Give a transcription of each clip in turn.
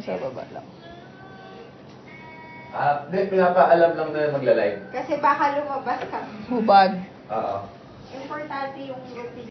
Sa baba lang. Hindi, pinapaalam lang na magla-live. Kasi baka lumabas ka. Hubad. Oo. Importante yung routine.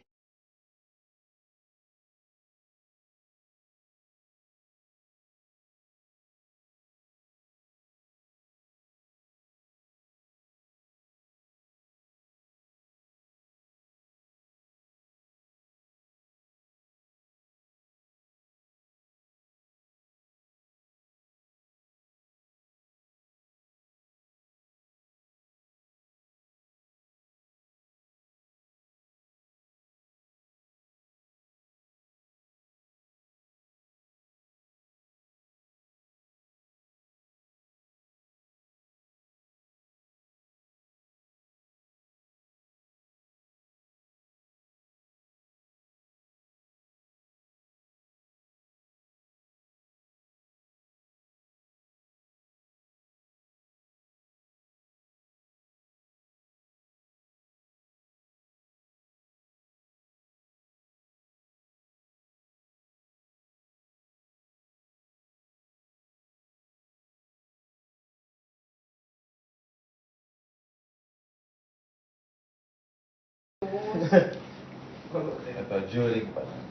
Ito, during pa lang.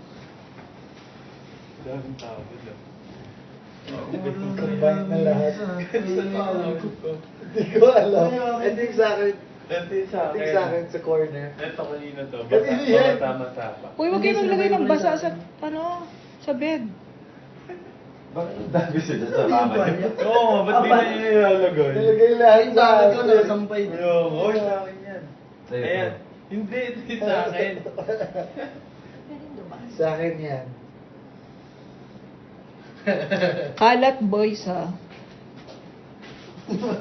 Daming tao dito. Combine na lahat. Hindi ko alam. Ito yung sa akin. Ito yung sa Ito yung sa akin sa corner. Ito kanina to. Kanina yan. Tama-tama. Uy, wag kayo maglagay ng basa sa, sa bed. Bakit ang dami sila sa kama niyo? Oo, ba't di na niya ilalagay? Nilagay lahat sa akin. nakasampay. Oo, sa akin yan. Sa'yo to. Ayan. Hindi, ito yung sa akin. Sa akin yan. Kalat boys ha.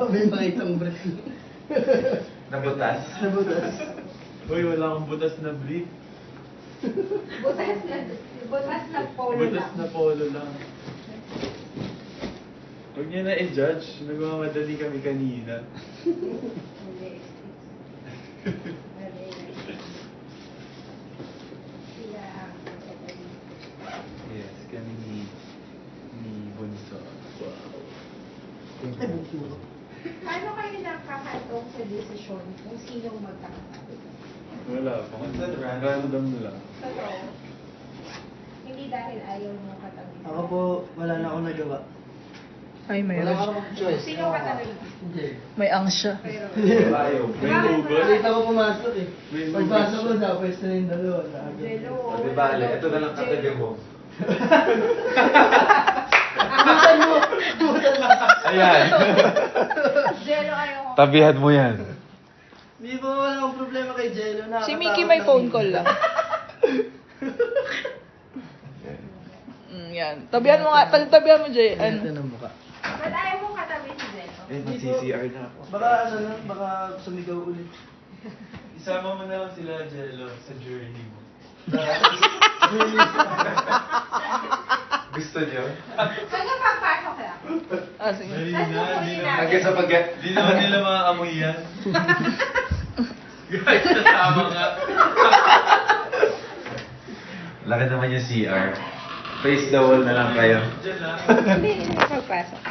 May makitang breath. Nabutas? Nabutas. Uy, wala akong butas na brief. Butas na polo Butas lang. na polo lang. Huwag niyo na i-judge. Nagmamadali kami kanina. Yes, kami ni Bunso. Wow. Ay, bukso. Paano kayo nakakatong sa desisyon kung sinong magkakatabi? Wala pa. Random lang. Totoo. Hindi dahil ayaw mo katabi. Ako po, wala na akong nagawa. Ay, Wala mayroon ka siya. namang choice. Sino katabi mo? Hindi. May ang siya. Pero, Ayaw. May hugot. Balita ko pumasok eh. May Pagpasok ko, tapos na yung dalawa. Jello. O, di bale, ito na lang katabi mo. Butan mo! Butan mo! Ayan. Jello ayaw ko. Tabihan mo yan. Hindi po wala akong problema kay Jello. Si Mickey may phone call lang. Yan. Tabihan mo nga. Tabihan mo, Jay. Ito Ano? ng mukha. Ba't ayaw mo katabi si Jello? Eh, mag-CCR na ako. Baka ano na, baka sumigaw ulit. Isama mo na lang sila, Jello, sa journey mo. Gusto niyo? Hanggang pagpasok lang. Ah, sige. Dali na, di na. Hanggang sa pag... Di naman nila maaamoy yan. Guys, kasama nga. Laki naman yung CR. Face the wall na lang kayo. Diyan lang. Hindi, hindi pagpasok.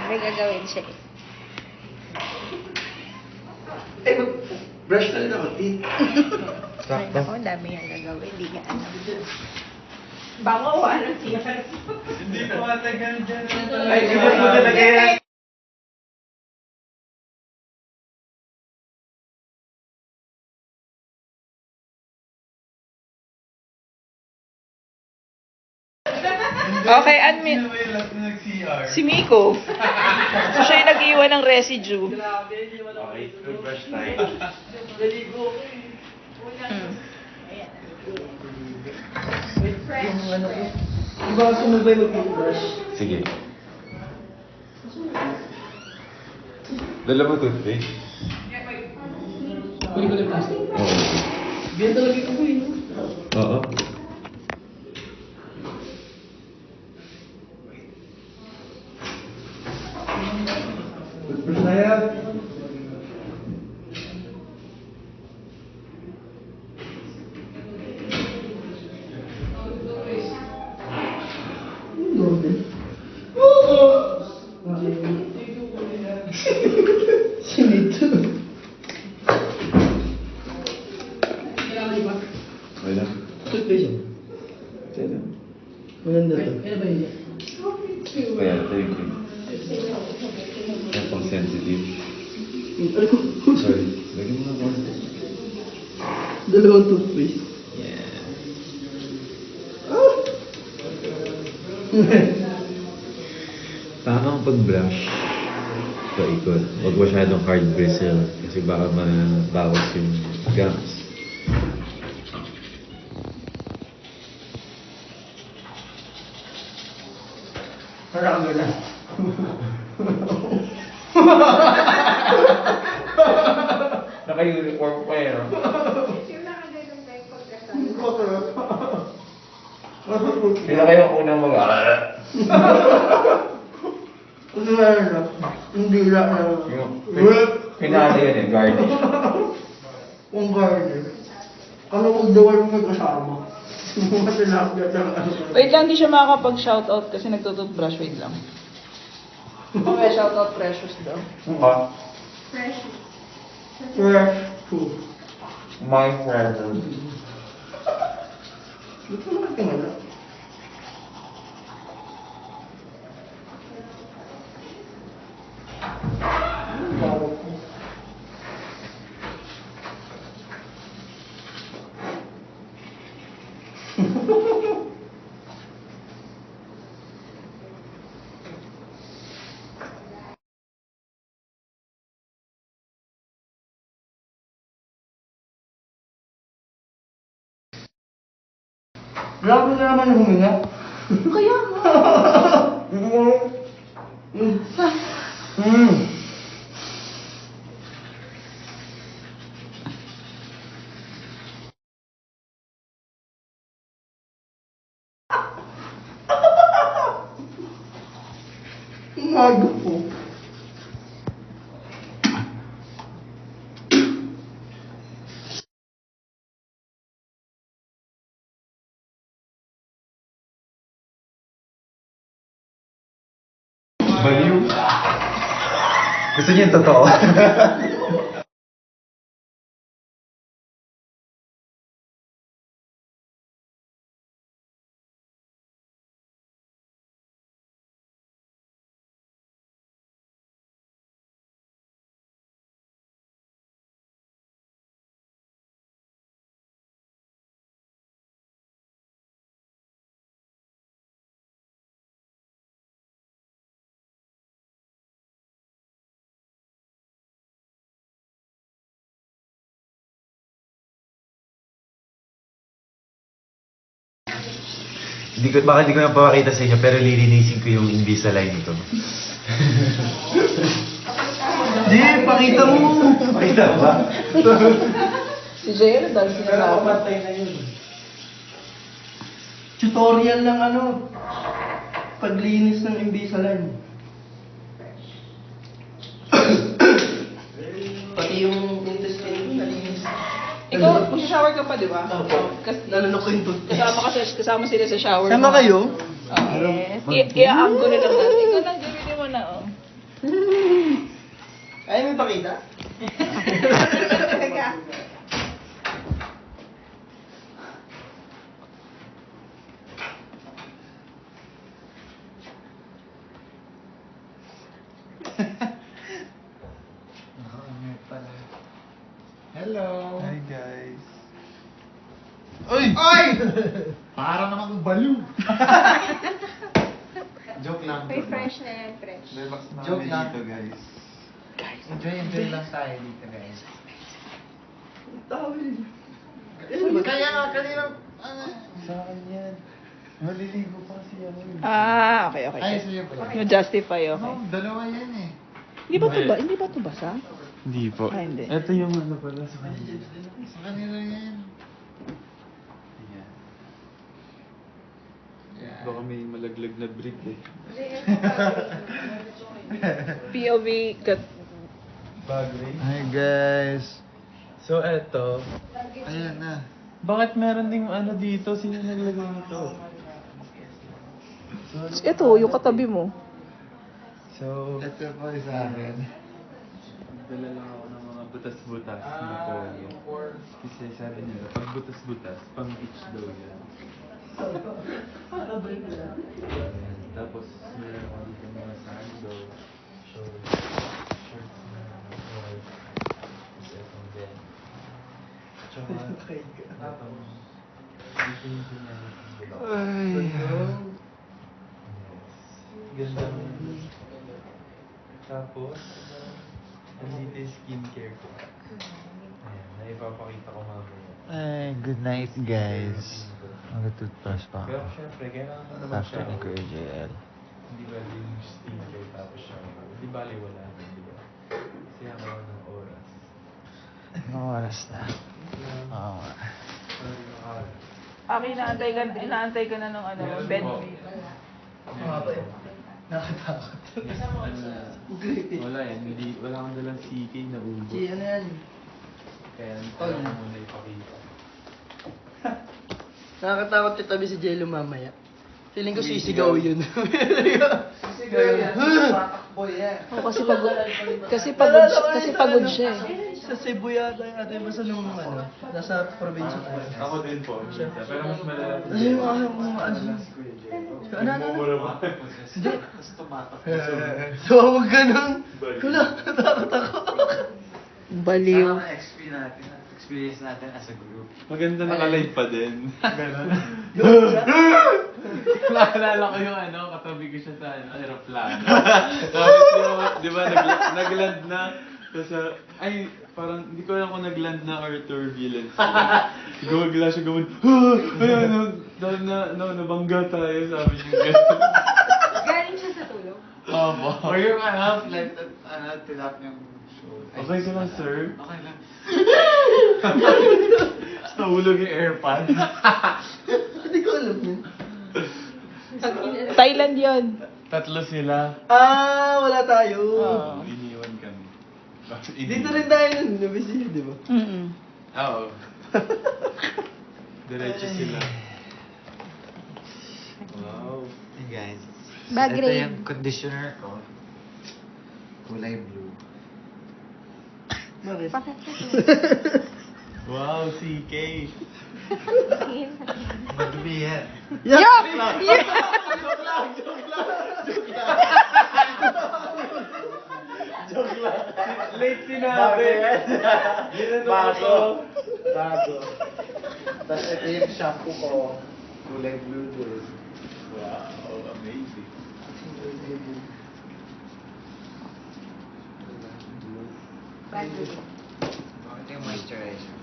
May gagawin siya eh. Eh, brush na rin ako, teeth. Ay, Sakto. naku, ang dami yung gagawin. Hindi ka ano. Bango, ano siya? Hindi pa matagal dyan. Ay, ibig mo talaga yan. Okay, admit. Sino ba yung last na nag-CR? Si Miko. So, siya yung nag-iwan ng residue. Grabe, hindi naman ako Okay, naliligo. toothbrush tayo. Naligo ko eh. Hmm. Fresh. Yung ano ko. Di ba sumubay mag-brush? Sige. Dala mo toothpaste? Kunin ko lang plastic. Oo. Ganyan talaga ito ko eh. Oo. Brush na yan. Normal. Maganda to. Kaya ba yun? Kaya ito yung yung pang sensitive. Ano ko? Sorry. Lagyan mo na konti. Dalawang toothpaste. Yeah. Tamang pag-brush. Paikot. Huwag masyadong hard bristle kasi baka mabawas yung gums. Parang gano'n. Naka-uniform pa eh. Yung nakaganong na yung pagkasal. Sino kayo unang mga... Ano na yun? Hindi lang na. Pinali yun eh, garnish. Kung garden. Ano kung dawal mo magkasama? Kasi nakagad ng ano. Wait lang, di siya makakapag-shoutout kasi nagtututbrush. Wait lang. Okay, shoutout Precious daw. Precious. Fresh food. My present. Ito naman tingala. Grabe na naman huminga. Kaya nga. Umaga po. Baliw. Gusto niyo yung totoo? Baka hindi ko na papakita sa inyo, pero lilinisin ko yung Invisalign nito. Di, pakita mo. Pakita ba? Si Jael dahil sinalaman. Patay na yun. Tutorial ng ano, paglinis ng Invisalign. Pati yung intestine ko nalinis. Ikaw, mag-shower ka pa, di ba? Opo. Nalunok ko yung toothpaste. Kasama sila sa shower. Sama mo. kayo? Yes. I-aanggo na lang natin. Ikaw lang, gawin mo na, oh. Ayaw mo ipakita? Hello! Hi guys. Ay! Para naman kang baliw. Joke lang. May fresh na yan, fresh. Relax na Joke kami lang. dito guys. Enjoy lang tayo dito, guys. Tawil. Kaya nga, kanina, Sa akin yan. Maliligo pa kasi ako. Ah, okay. ay, sa'yo pa You justify, okay. No, dalawa yan eh. Hindi ba ito basa? Hindi po. Ah, hindi. Ito yung ano pala sa kanila. Sa kanila yan. Yeah. Baka may malaglag na brick eh. POV cut. Bagay. Hi, guys. So eto, Ayan na. bakit meron ding ano dito? Sino naglagay nito? Ito, yung katabi mo. So, Ito po sa akin. dala lang ako ng mga butas-butas na polio. Kasi sabi nila, pag butas-butas, pang beach daw yan. nakabalik na lang. Tapos, meron ako dito mga sando, shorts na white. Tapos, itong din. Tsaka, tapos, dito yung pinahit. Ay. Ganda mo. Tapos, nandito yung skincare ko. Ayan, naipapakita ko mamaya. Ay, good night, guys. Mag-toothbrush pa Pero ako. syempre, kailangan mo naman After ni Kuya JL. Hindi bali yung skincare tapos shower. Hindi bali wala na, di ba? Kasi ako ng oras. Anong oras na? Oo nga. Sorry, nakakala. Inaantay ka na nung ano, bed free. Nakatakot. Wala eh, wala kang dalang CK na ubo. Ano yan? Kaya kailangan ko muna ipakita. Nakakatakot yung tabi si Jello mamaya. Feeling ko sisigaw yun. Sisigaw yan. Tatakbo yan. Oh, kasi pagod siya eh. Sa Cebu yata yung ate basta nung ano, nasa probinsya tayo. Ako din po, minsan. Pero mas malala po. Ano yung ano? Mumura mo. Hindi. So, huwag ganun. Wala, natakot ako. Baliw. Experience natin as a group. Maganda nakalive pa din. Naalala ko yung ano, katabi ko siya sa aeroplano. Tapos yung, di ba, nagland na. Tapos, ay, parang, hindi ko alam kung nagland na or turbulence. Gumagla siya, nabangga tayo, sabi niya gano'n. Galing siya sa tulog. Opo. Or yung ano, like, tinap yung show. Okay ka lang, sir? Okay lang. Nahulog yung airpod. Hindi ko alam yun. Thailand yon. Tatlo sila. Wala tayo. Iniwan kami. Dito rin tayo nun, nabisi, di ba? Oo. Diretso sila. Wow. Hey guys. Bag Ito raid. yung conditioner ko. Kulay blue. Bakit? Wow, CK. Madumi yan. Yuck! Late sinabi. Bago. Tapos ito yung shampoo ko. Kulay blue din. Wow, amazing. Ito yung moisturizer.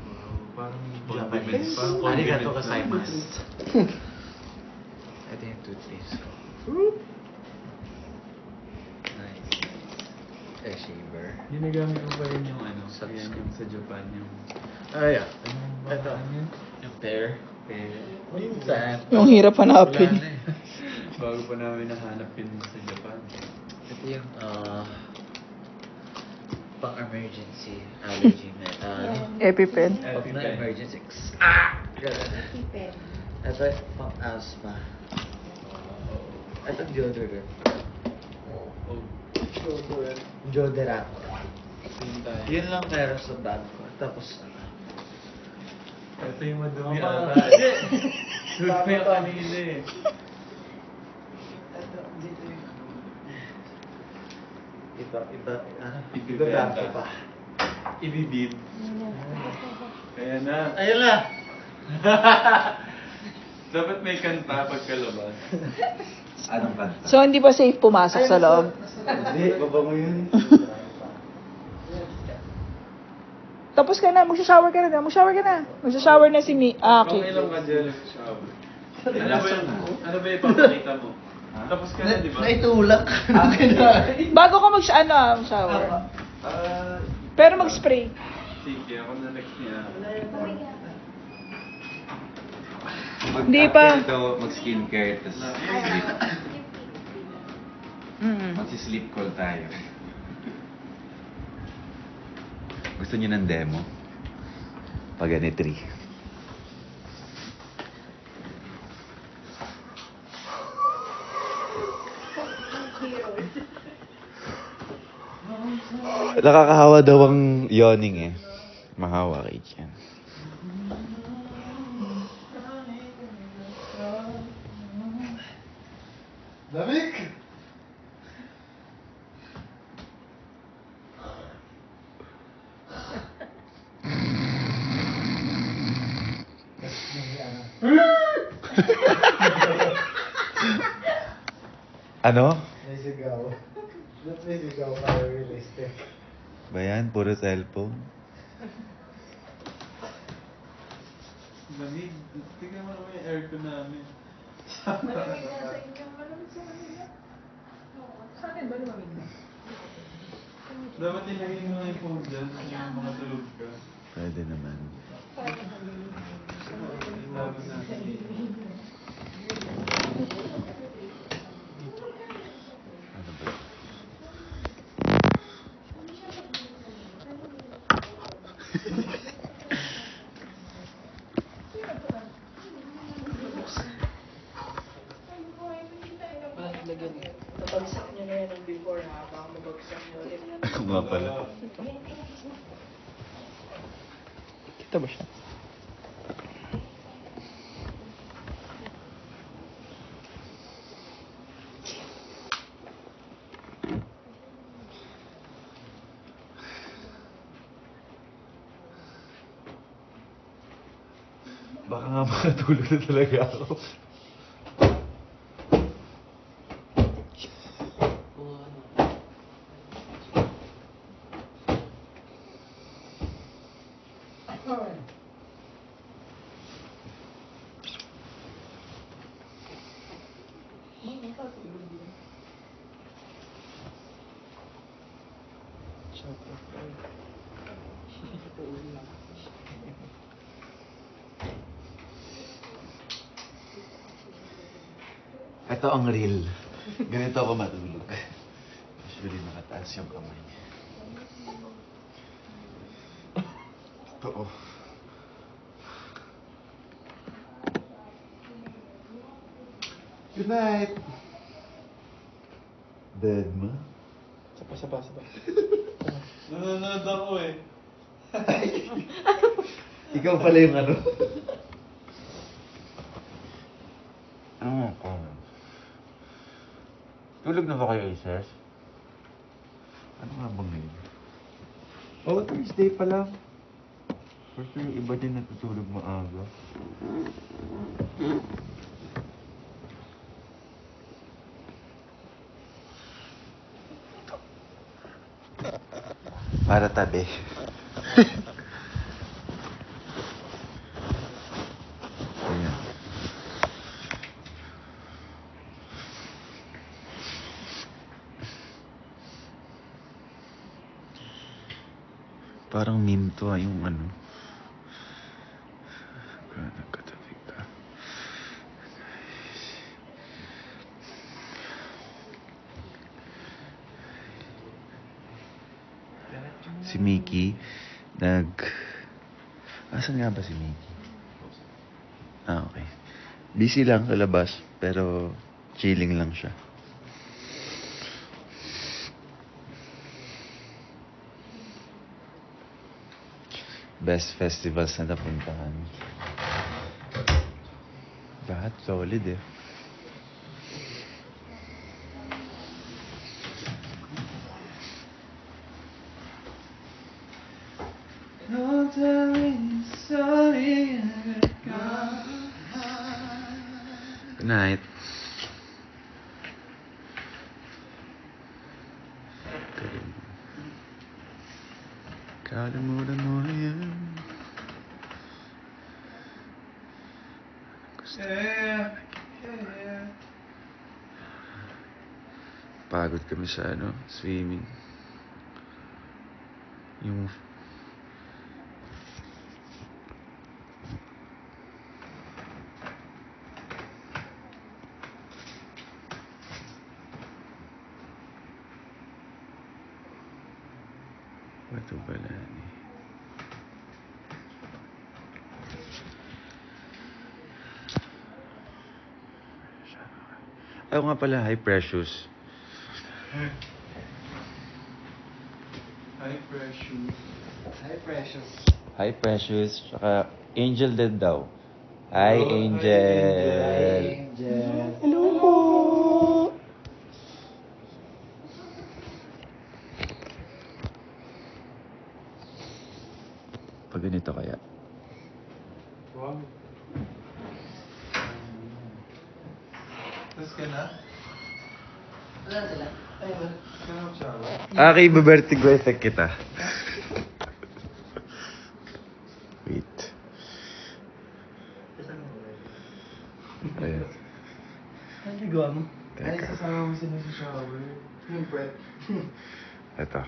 Wow, parang Japanese. Parang Arigato condiment gozaimasu. lang. Ito yung toothpaste ko. Nice. Hair shaver. Ginagamit ko pa rin yung ano, yan yung sa Japan yung... Ay, yeah. Anong Ito. baka niya? Yung pear. Minsan. Yung hirap hanapin. Wala na eh. Bago pa namin nahanap yun sa Japan. Ito yung pang-emergency allergy EpiPen. Pag na-emergency. Ganun. Pen. Ito yung pang-asthma. Ito deodorant. Oh, Deodorant. same tayo. Yun lang meron sa bag ko. Tapos ano. Ito yung madumi Mama. ata. Suit ko yung kanina eh. Ibibenta Ibibenta. pa. Ibibid. Kaya na. Ayun na! Dapat may kanta pagkalabas. Anong kanta? So, hindi pa safe pumasok sa loob? Hindi, babango yun. Tapos ka na, magsha-shower ka na. Magsha-shower na si Kung Aki. ilang ka dyan sa shower. Ano ba yung ipapakita mo? Tapos ka na, di ba? Naitulak. Akin na. Bago ka mag-shower. Pero mag-spray. Sige, ako na next niya. Hindi pa. Ito, mag-skincare, tapos sleep. Mag-sleep call tayo. Gusto niyo ng demo? Pag-anitri. Nakakahawa daw ang yawning eh. Mahawa kay Jan. Lamig! Ano? May sigaw. Ba't may sigaw para realistic? Ba yan? Puro cellphone? Lamig. Tingnan mo naman yung aircon namin. Malamig na sa inyo. Malamig sa kanila. Oo. Sa akin ba lumamig na? Dapat ilagay mo nga yung phone dyan kasi makatulog ka. Pwede naman. Tapos natin. Ano ba? Napagsak nyo na yan ng before ha, baka mabagsak nyo ulit. Ako nga pala. Kita ba siya? Baka nga makatulog na talaga ako. Ito ang real. Ganito ako matulog. Usually nakataas yung kamay. Totoo. Good night! Dead mo? Sapa. Nanonood ako eh. Ikaw pala yung ano? Ano ko? Tulog na ba kayo, Ises? Ano nga bang ngayon? Oh, Thursday pa lang. First yung iba din natutulog maaga. Para tabi. Ayan. Parang meme to yung ano. Nagkatabi ka. Si Mickey, Asan nga ba si Mickey? Ah, okay. Busy lang sa labas, pero chilling lang siya. Best festivals na napuntahan. Lahat solid eh. Don't tell me sorry. Good night. Kalimutan mo yan. Yeah. Pagod kami sa swimming. Yung Bato Balani. Ayaw nga pala, hi Precious. Hi, Precious. Hi, Precious. Hi Precious, tsaka Angel din daw. Hi Oh, hi, Angel. Angel. Hello po. dito kaya. Wow. Tapos ka na? Wala sila. Ay, ba? Ka na mag-shower? Okay, babertigo effect kita. Wait. Ayan. Ano nagawa mo? Ay, Teka. sasama mo sila sa shower. Yung prep. Ito.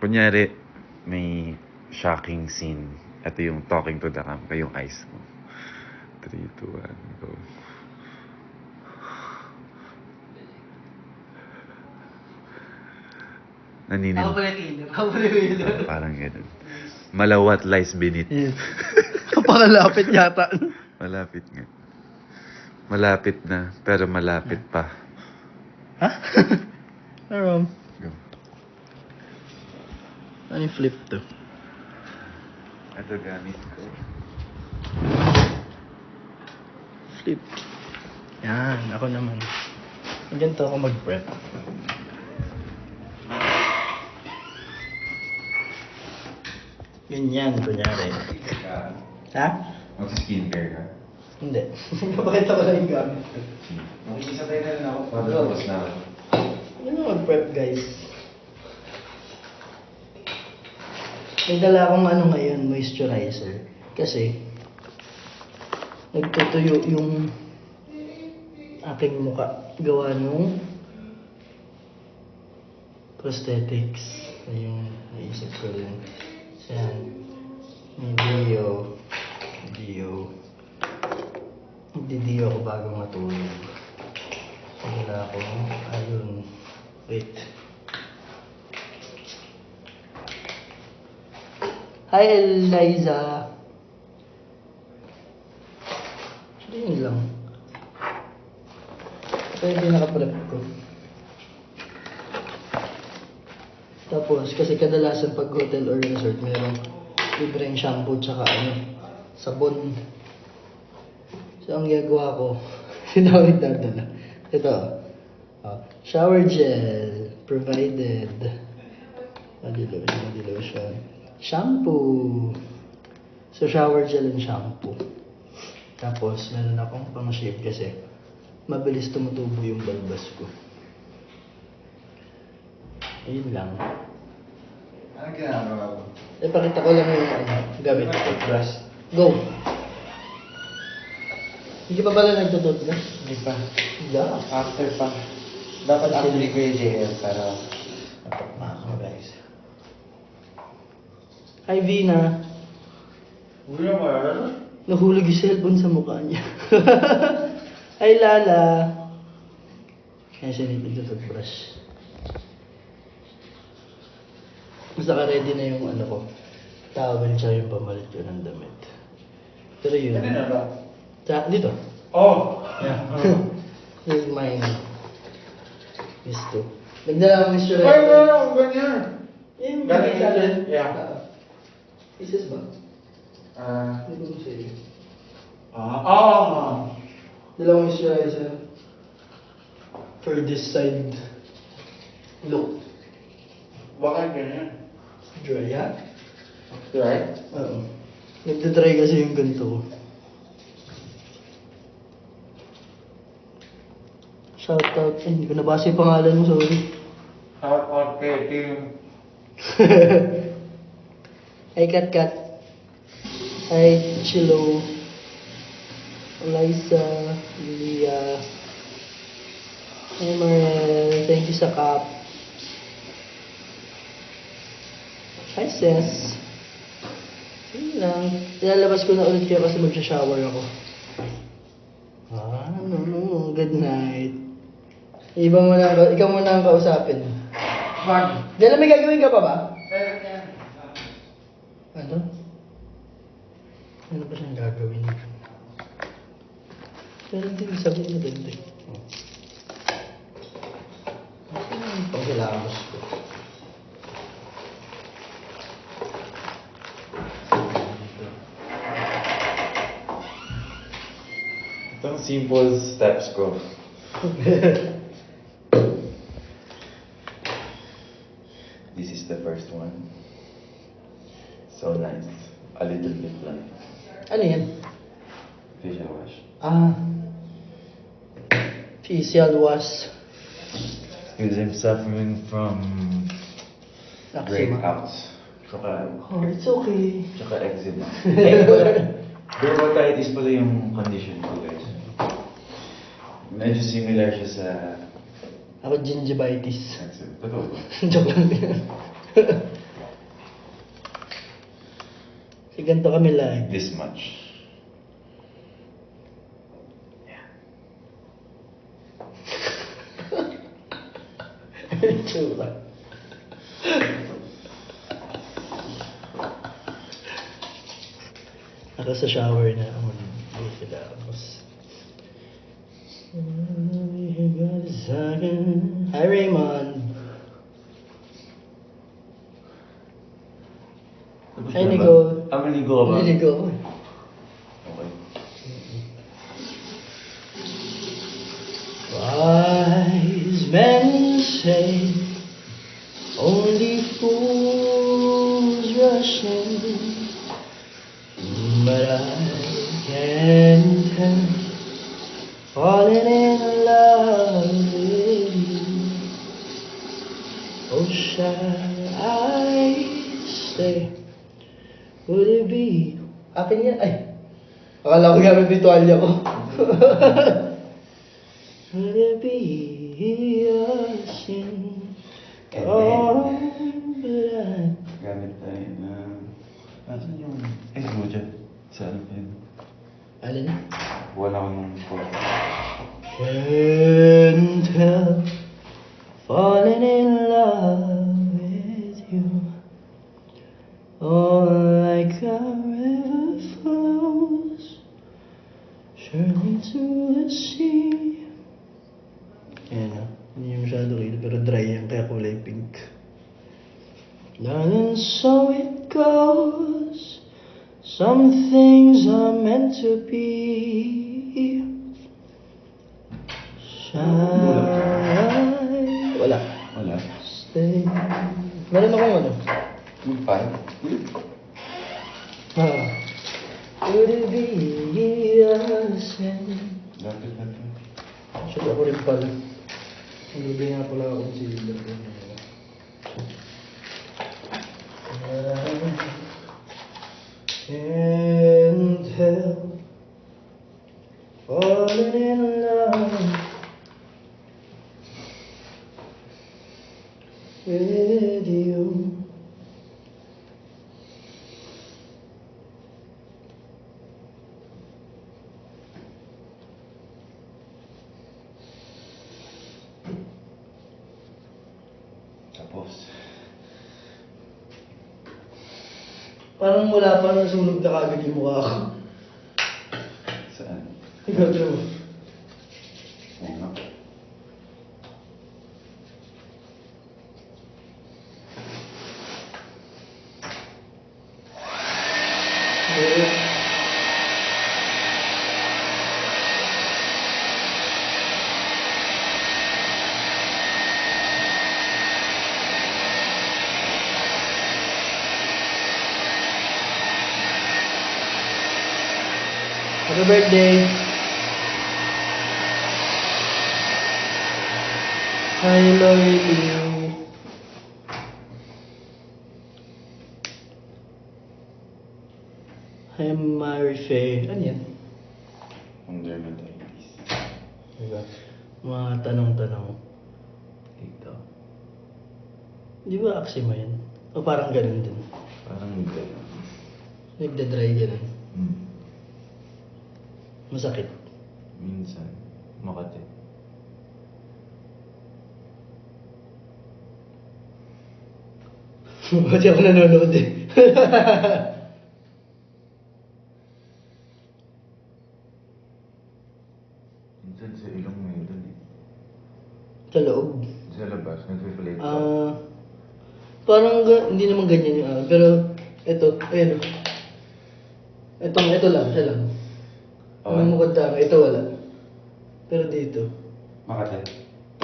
Kunyari, may shocking scene. Ito yung talking to the cam. Kayong eyes mo. 3, 2, 1, go. Naninil. Ako pala killer. Ako pala killer. Parang ganun. Malawat lies beneath. Yes. Pakalapit yata. Malapit nga. Malapit na, pero malapit pa. Ha? Ano? Go. Ano yung flip to? Ito gamit ko. Flip. Yan, ako naman. Ganito ako mag-prep. Ganyan, kunyari. Ha? Mag-skincare ka? Hindi. Napakita ko lang yung gamit ko. Makikisabay na rin ako. Tapos na. Ano mag-prep, guys? May dala akong ano ngayon, moisturizer. Kasi, nagtutuyo yung aking muka. Gawa nung prosthetics. Yung naisip ko rin. Yan. May Dio. Magdi-Dio ako bago matulog. Wala ako. Ayun. Wait. Hi, Eliza. Actually, yun lang. Ito yung pinaka-prep ko. Tapos, kasi kadalasan pag hotel or resort, merong libreng shampoo tsaka sabon. So, ang ginagawa ko, hindi ako nagdadala. Ito, shower gel, provided. Body lotion. Shampoo. So, shower gel and shampoo. Tapos, meron akong pang-shave kasi mabilis tumutubo yung balbas ko. Ayun lang. Ano ginagawa mo? Ipakita ko lang yung gamit ko. Toothbrush? Go! Hindi pa pala nagtututbrush? Hindi pa. Yeah. After pa. Dapat after ko yung JL para napakma ako guys. Hi, Vina. Uy, ang marala. Nahulog yung cellphone sa mukha niya. Hi, Lala. Kaya siya nagtututbrush. Basta ka-ready na yung ko. Towel siya yung pamalit ko ng damit. Pero yun. Ano na ba? Dito. Oh! Yeah. This is mine. This too. Nagdala akong moisturizer. Ay, wala akong ganyan. Yung Galing sa din? Yeah. Pieces ba? Ah. Hindi ko sa'yo. Dalawang moisturizer. For this side look. Baka ganyan. Dry, ha? Right? Oo. Nagdadry kasi yung ganito ko. Shoutout. Ay, hindi ko nabasa yung pangalan mo, sorry. Shout out kay Team. Hi, Kat. Hi, Chilo. Eliza. Lilia. Hi, Marel. Thank you sa cup. Hi, Sis. Yun lang. Ilalabas ko na ulit kayo kasi magsha-shower ako. No. Good night. Ikaw muna ang kausapin. Fun. Diyan may gagawin ka pa ba? Ano? Ano ba siyang gagawin? Pero hindi ko sabihin na dagdag. Ano yung pangkilamos ko? Itong simple steps ko. So nice. A little bit lang. Ano yan? Facial wash. Ah. Facial wash. Because I'm suffering from Eczema. breakouts. Tsaka, Oh, it's okay. tsaka eczema. Ay, wala. Dermatitis pala yung condition ko, guys. Medyo similar siya sa Ako gingivitis. eczema. Totoo ba? Joke lang yan. Kasi ganito kami lang. This much. Tsura. Ako sa shower na ako mag-hilamos. Hi Raymond! Tapos Hi na ba? Nicole! Maligo ka ba? Naligo ako. Okay. Wise men say only fools rush in, but I can't help falling in love with you. Oh, shall I stay? Would it be? Akin yan? Ay! Akala ko gamit yung tuwalya ko. Would it be a sin? And Oh, then, but I... gamit tayo na... Asan yung... Ay, mo dyan. Sa ano pa yun? Alin? Wala ko nung photo. Can't help falling in love with you. Oh, like a river flows surely to the sea. Ayan na. Hindi masyado kayo, pero dry yan, kaya kulay pink. And so it goes. Some things are meant to be. Shall I? Wala. Wala. Stay. Meron akong ano. Magpay? Would it be a sin? Lapit na to. Should ako rin pala. Hindi nga pala akong silver. Can't help falling in love with you. Tapos, Parang wala pa nasunog na kagad yung mukha ko. saan? Ikaw, Drew. Oo nga. Happy birthday. Hi, Lordy. Hi, Marife. Ano yan? Ang dermatitis. Diba? Mga tanong-tanong. Dito. Di ba eczema yan? O parang ganun din? Parang gano'n. Nagda-dry ganun. Hmm. Masakit. Minsan, makati. Ba't ako nanonood eh? Minsan sa ilong mo yun dun eh. Sa loob. Sa labas, nag-reflect ka. Parang hindi naman ganyan yung pero ito, ayun. Ito lang, siya lang. Oh. Ang mukha dami, ito wala. Pero dito, Makati.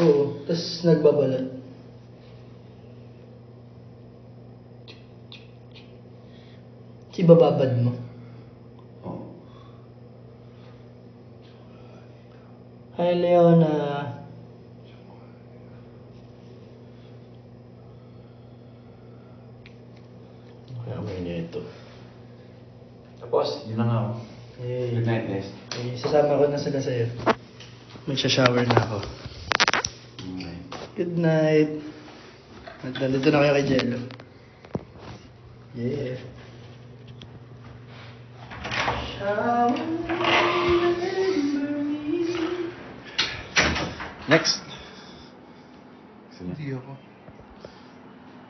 oo, tapos nagbabalat. Si bababad mo. Oo. Hi, Leona. Kaya mo ito. Tapos, yun na nga ako. Eh, Good night, guys. sasama ko na sila sa'yo. Magsha-shower na ako. Okay. Good night. At nandito na kayo kay Jello. Yeah. Shower, remember me. Next. Sino? Hindi ako.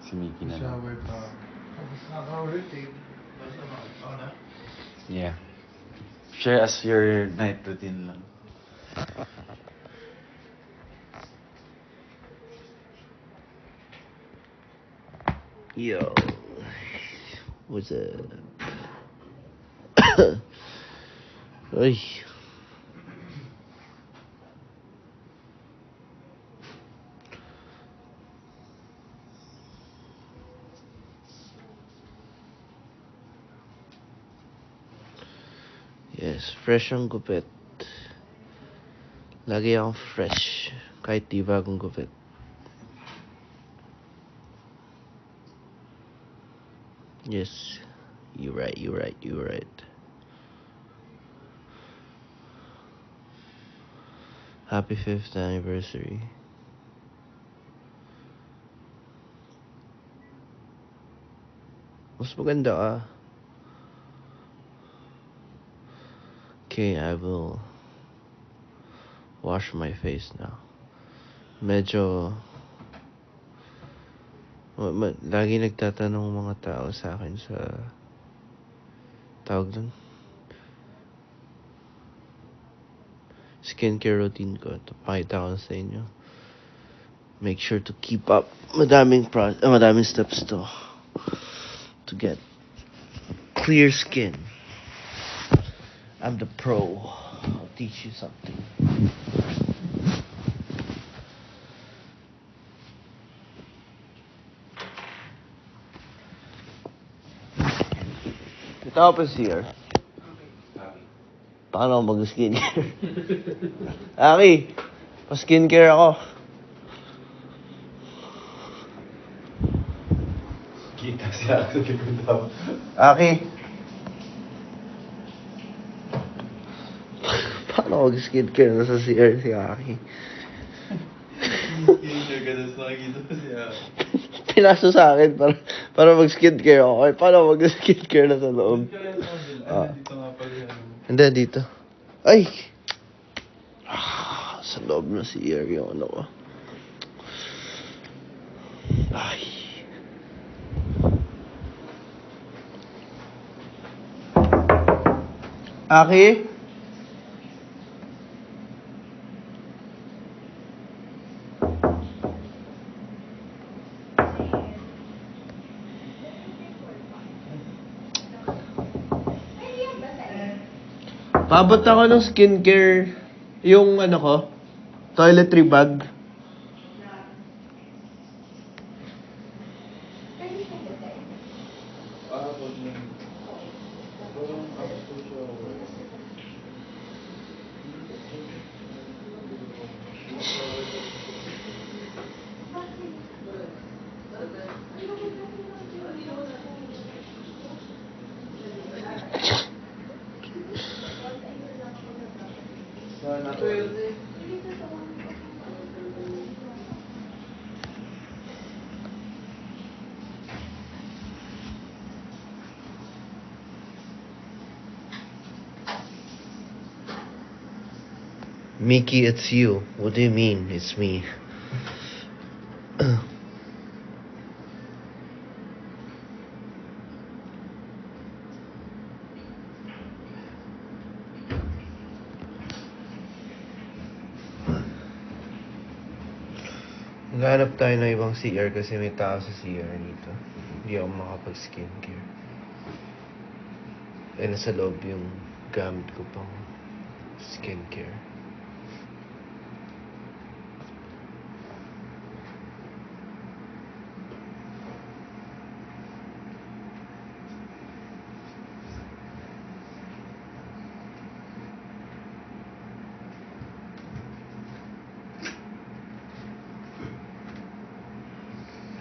Si Mickey na lang. Shower pa. Tapos naka-rotate. Basta ako na. Yeah. Share as your night routine lang. Yo. What's up? Ay. Yes, fresh ang gupit. Lagi akong fresh. Kahit di bagong gupit. Yes, you're right. Happy 5th anniversary. Mas maganda ka. Okay, I will wash my face now. Medyo lagi nagtatanong mga tao sa akin sa tawag dun skincare routine ko. Ito, pakita ko sa inyo. Make sure to keep up. Madaming steps to get clear skin. I'm the pro. I'll teach you something. Tapos here. Paano ako mag-skincare? Aki, pa-skincare ako. Kita siya sa likod daw. Aki. Paano ako mag-skincare na sa CR si Aki? Skincare ka tapos nakikita ko siya. Pinaso sa akin para mag-skincare ako. Ay, paano ako mag-skincare na sa loob? Kaya sa kabila. Dito nga pala yan. Hindi, dito. Ay! Sa loob na si CR yung ano ko. Ay. Aki? Paabot ako ng skincare, yung ano ko, toiletry bag. Mickey, it's you. What do you mean, it's me? Naghanap tayo ng ibang CR kasi may tao sa CR dito. Hindi ako makapag-skincare. Eh, nasa loob yung gamit ko pang skincare.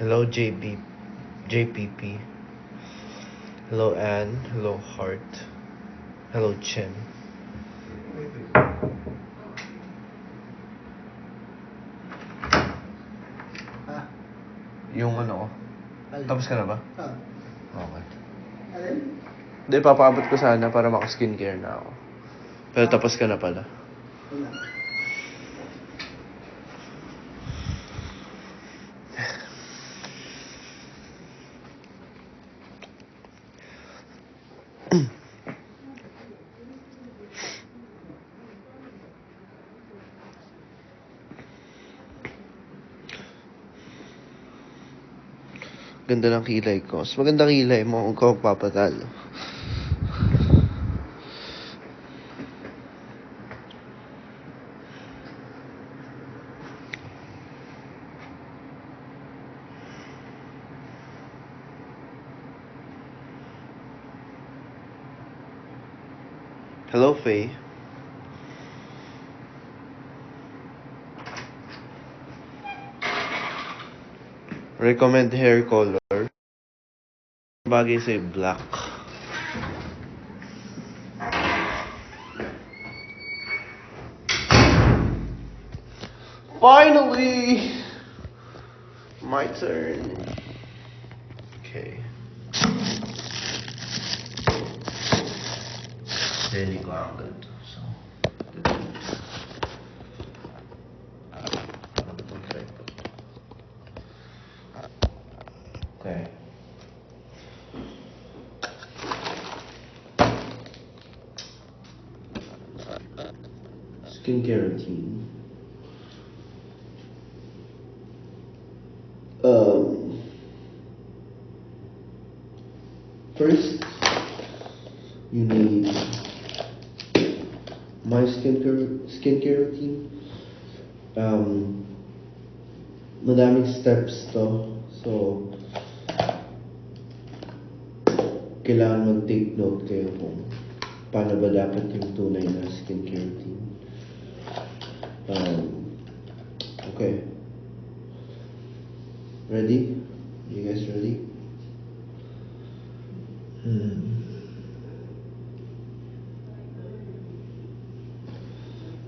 Hello, JPP. Hello, Anne. Hello, Heart. Hello, Chen. Yung ano ko. Tapos ka na ba? Okay. Hindi, papaabot ko sana para maka-skincare na ako. Pero tapos ka na pala. Ganda ng kilay ko. Mas maganda kilay mo kung ikaw papatalo. Hello, Faye. Recommend hair color. Bagay sa'yo, black. Finally! My turn. Okay. Really grounded. So, okay. Skincare routine. First, you need my skincare routine. Madaming steps to. So, kailangan mag-take note kayo kung paano ba dapat yung tunay na skincare routine. Okay. Ready? You guys ready?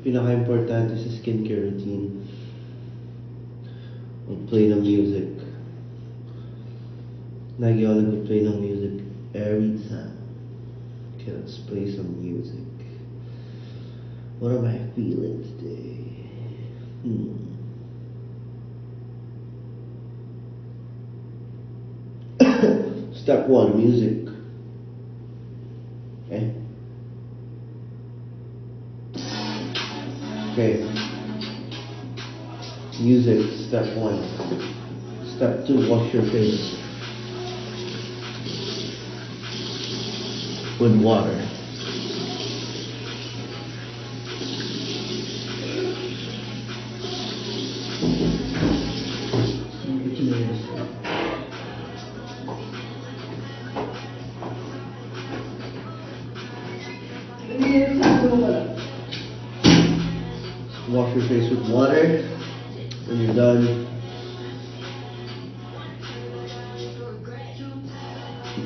Pinaka-importante sa skincare routine, mag-play ng music. Lagi ako nag-play ng music every time. Okay, let's play some music. What am I feeling today? Step 1, music. Okay. Okay. Music, step 1. Step 2, wash your face with water. Wash your face with water. When you're done,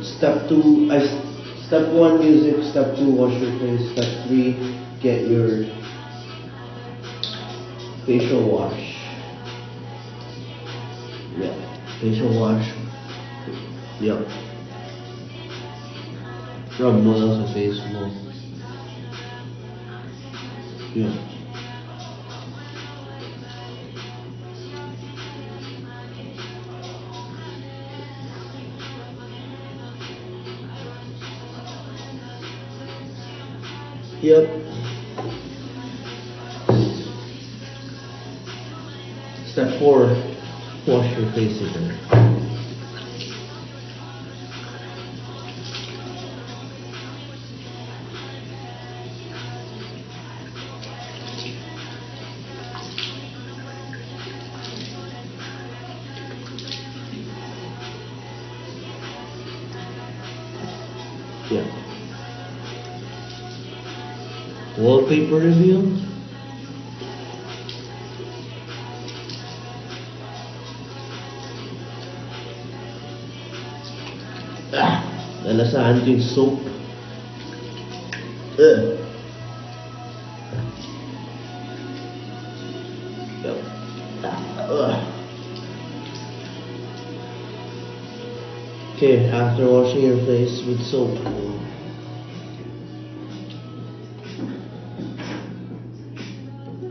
step 1, music. Step 2, wash your face. Step 3, get your facial wash. Yeah, facial wash. Yeah. Rub mo lang sa face mo. Yeah. Yep. Step 4, wash your face again. Yeah. Wallpaper review. Nalasahan ko yung soap. Ugh. Ugh. Okay, after washing your face with soap,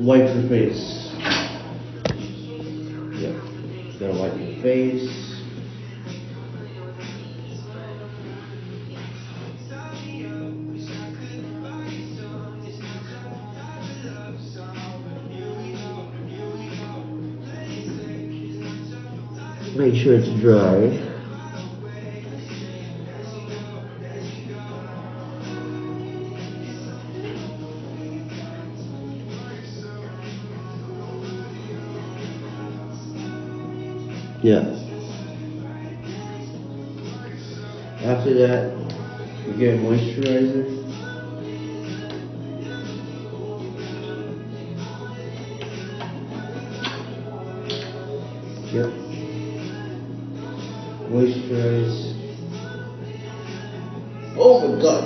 wipe your face. Yep, gotta wipe your face. Make sure it's dry. Yeah. After that, you get moisturizer. Yep. Moisturize. Oh my god.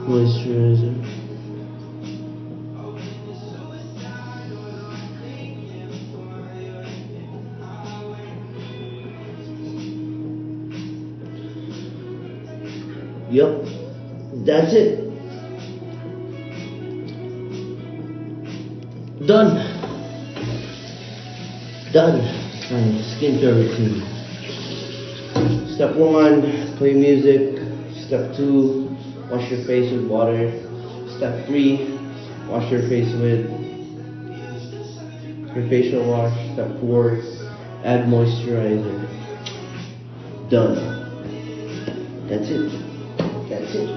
Moisturizer. Yep, that's it. Done. Done. My skincare routine. Step 1, play music. Step 2, wash your face with water. Step 3, wash your face with your facial wash. Step 4, add moisturizer. Done. That's it. That's it.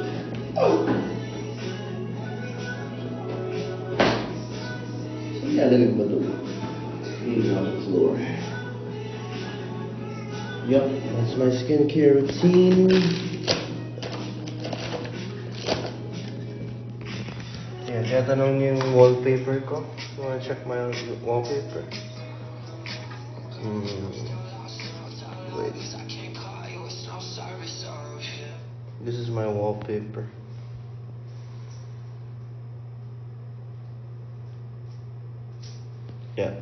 Ilalagay ba ito? Here on the floor. Yup, that's my skincare routine. Yeah, tinatanong niyo yung wallpaper ko. You wanna check my wallpaper? Wait. This is my wallpaper. Yeah,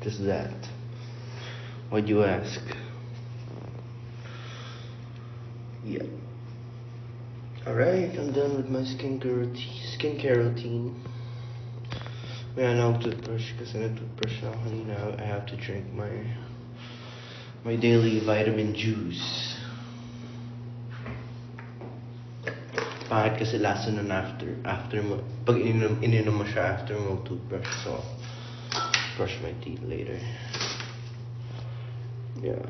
just that. Why'd you ask? Yeah. Alright, I'm done with my skincare routine. May ako toothbrush kasi na-toothbrush na ako kanina. I have to drink my daily vitamin juice. Pangit kasi lasa nun after mo, pag ininom mo siya after mo toothbrush, so brush my teeth later. Yeah.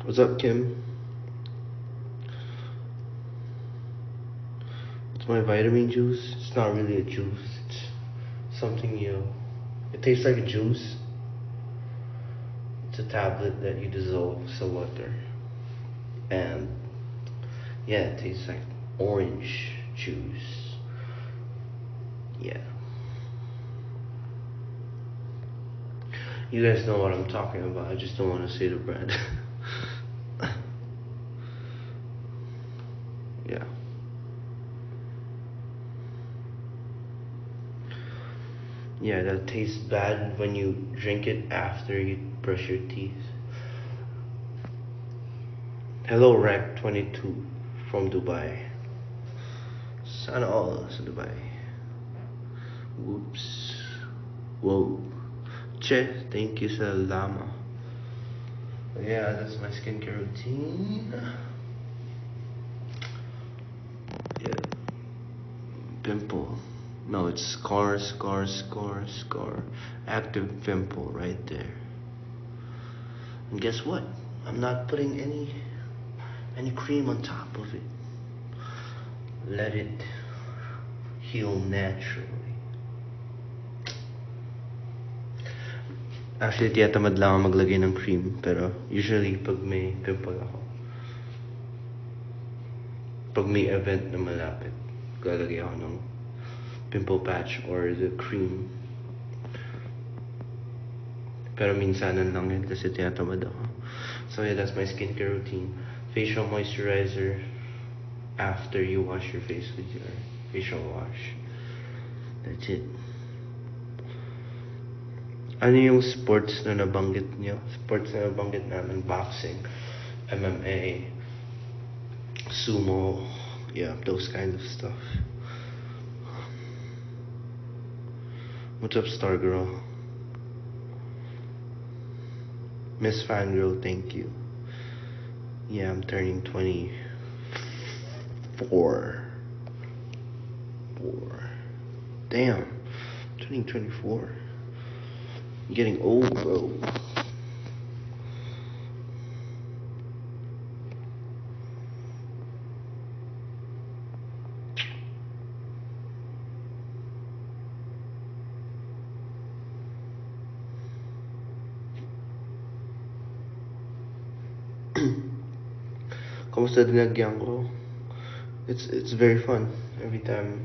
What's up, Kim? It's my vitamin juice. It's not really a juice. It's something it tastes like a juice. It's a tablet that you dissolve some water. And yeah, it tastes like orange juice. Yeah. You guys know what I'm talking about. I just don't want to say the brand. Yeah. Yeah, that tastes bad when you drink it after you brush your teeth. Hello, Rack22 from Dubai. Sana all sa Dubai. Whoops. Whoa. Che, thank you sa llama. But yeah, that's my skincare routine. Yeah. Pimple. No, it's scar. Active pimple right there. And guess what? I'm not putting any cream on top of it. let it heal naturally. Actually, tiyatamad lang ako maglagay ng cream, pero usually pag may pimple ako, pag may event na malapit, lalagay ako ng pimple patch or the cream. Pero minsanan lang yun kasi tiyatamad ako. So yeah, that's my skincare routine. Facial moisturizer after you wash your face with your facial wash. That's it. Ano yung sports na nabanggit niyo? Sports na nabanggit namin, boxing, MMA, sumo, yeah, those kind of stuff. What's up, Star Girl? Miss Fangirl, thank you. Yeah, I'm turning 24. Damn, turning 24. I'm getting old, bro. Kamusta dinagyan ko? It's very fun every time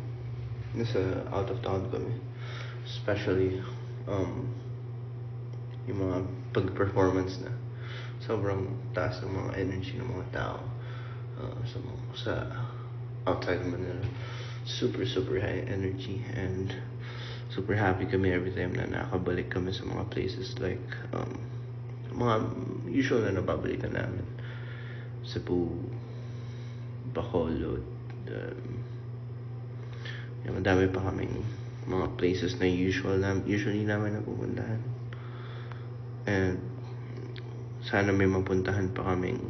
nasa out of town kami. Especially yung mga pag-performance na. Sobrang taas ng mga energy ng mga tao sa outside Manila. Super high energy and super happy kami every time na nakabalik kami sa mga places like mga usual na nababalikan namin. Cebu, Bacolod, madami pa kaming mga places na usually namin napupuntahan. And sana may mapuntahan pa kaming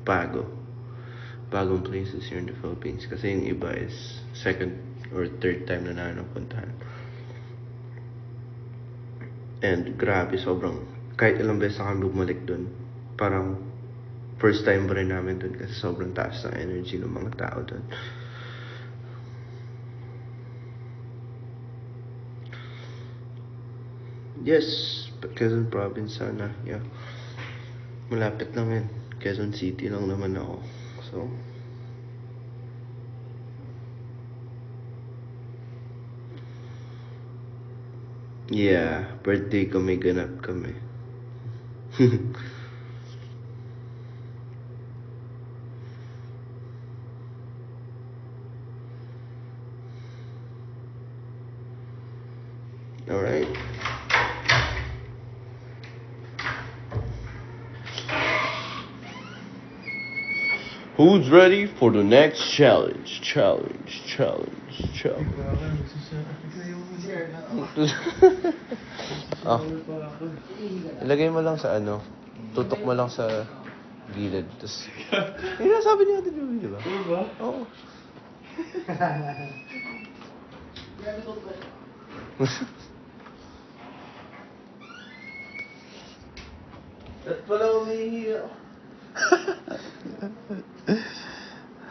bagong places here in the Philippines kasi yung iba is second or third time na namin napuntahan. And grabe, sobrang kahit ilang beses na kami bumalik dun, parang first time pa rin namin dun kasi sobrang taas ng energy ng mga tao dun. Yes, Quezon Province sana, yeah. Malapit lang yan. Quezon City lang naman ako. So, yeah, birthday ko may ganap kami. Alright. Who's ready for the next challenge? Challenge. Ah, ilagay mo lang sa ano, tutok mo lang sa gilid. Tapos, yun ang sabi niya natin, di ba? Diba? Oo. At pala umihiya.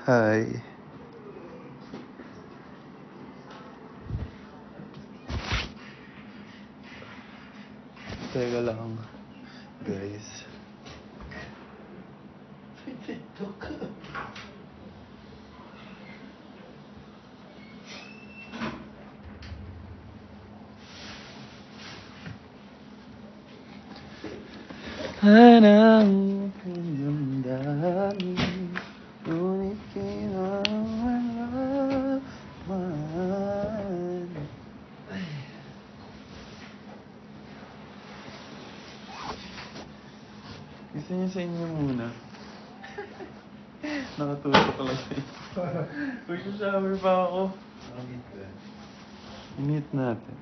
Hi. Teka lang, guys. Anong damdamin, ngunit kailangan malaman. Gusto niya sa inyo muna. Nakatulog ka lang sa inyo. Mag-shower pa ako. Init natin.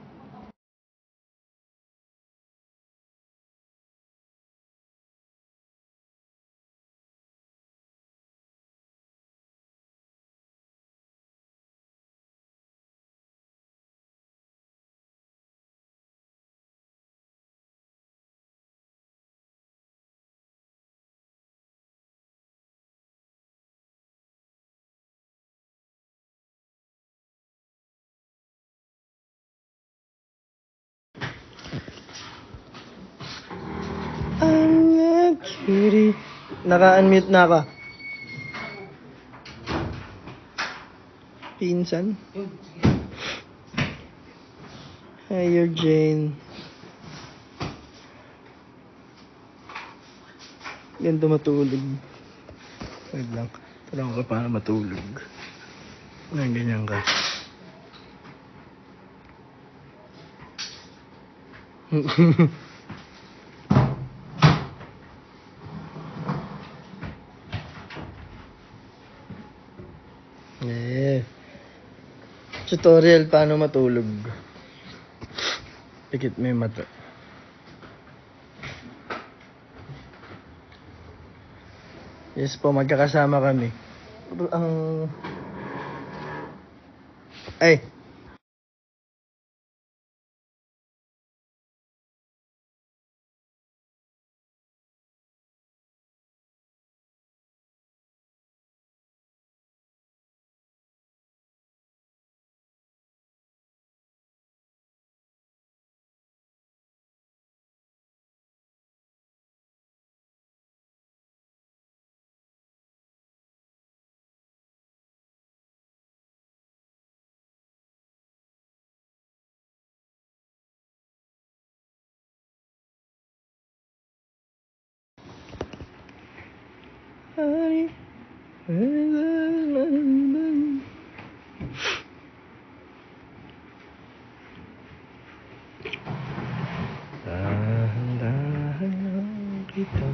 Cutie. Naka-unmute na ka. Pinsan. Hi, you're Jane. Ganda matulog. Wait lang. Tanong ko paano matulog. Nang ganyan ka. Tutorial paano matulog. Pikit mo yung mata. Yes po, magkakasama kami. Ay! Dahan-dahan lang kita.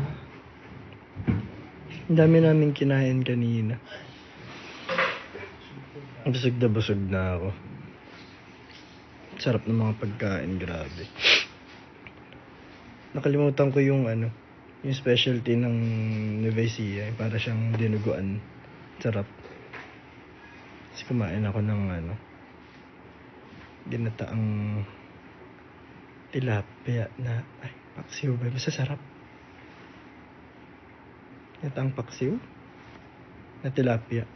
Ang dami namin kinain kanina. Busog na ako. Sarap ng mga pagkain, grabe. Nakalimutan ko yung yung specialty ng Nueva Ecija, para siyang dinuguan. Sarap. Kasi kumain ako ng ginataang tilapia na, paksiw ba? Basta sarap. Ginataang paksiw na tilapia.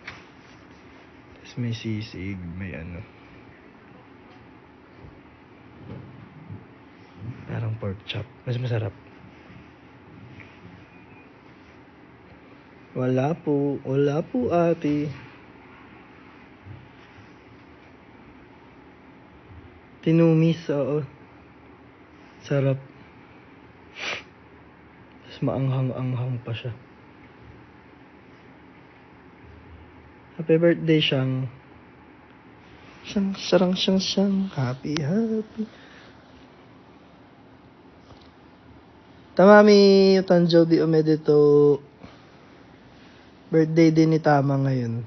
Tapos may sisig, may parang pork chop. Mas masarap. Wala po ate. Tinumis, oo. Sarap. Tapos maanghang-anghang pa siya. Happy birthday, Shang. Siyang. Happy. Tamami, Tanjobi omedetou. Birthday din ni Tama ngayon.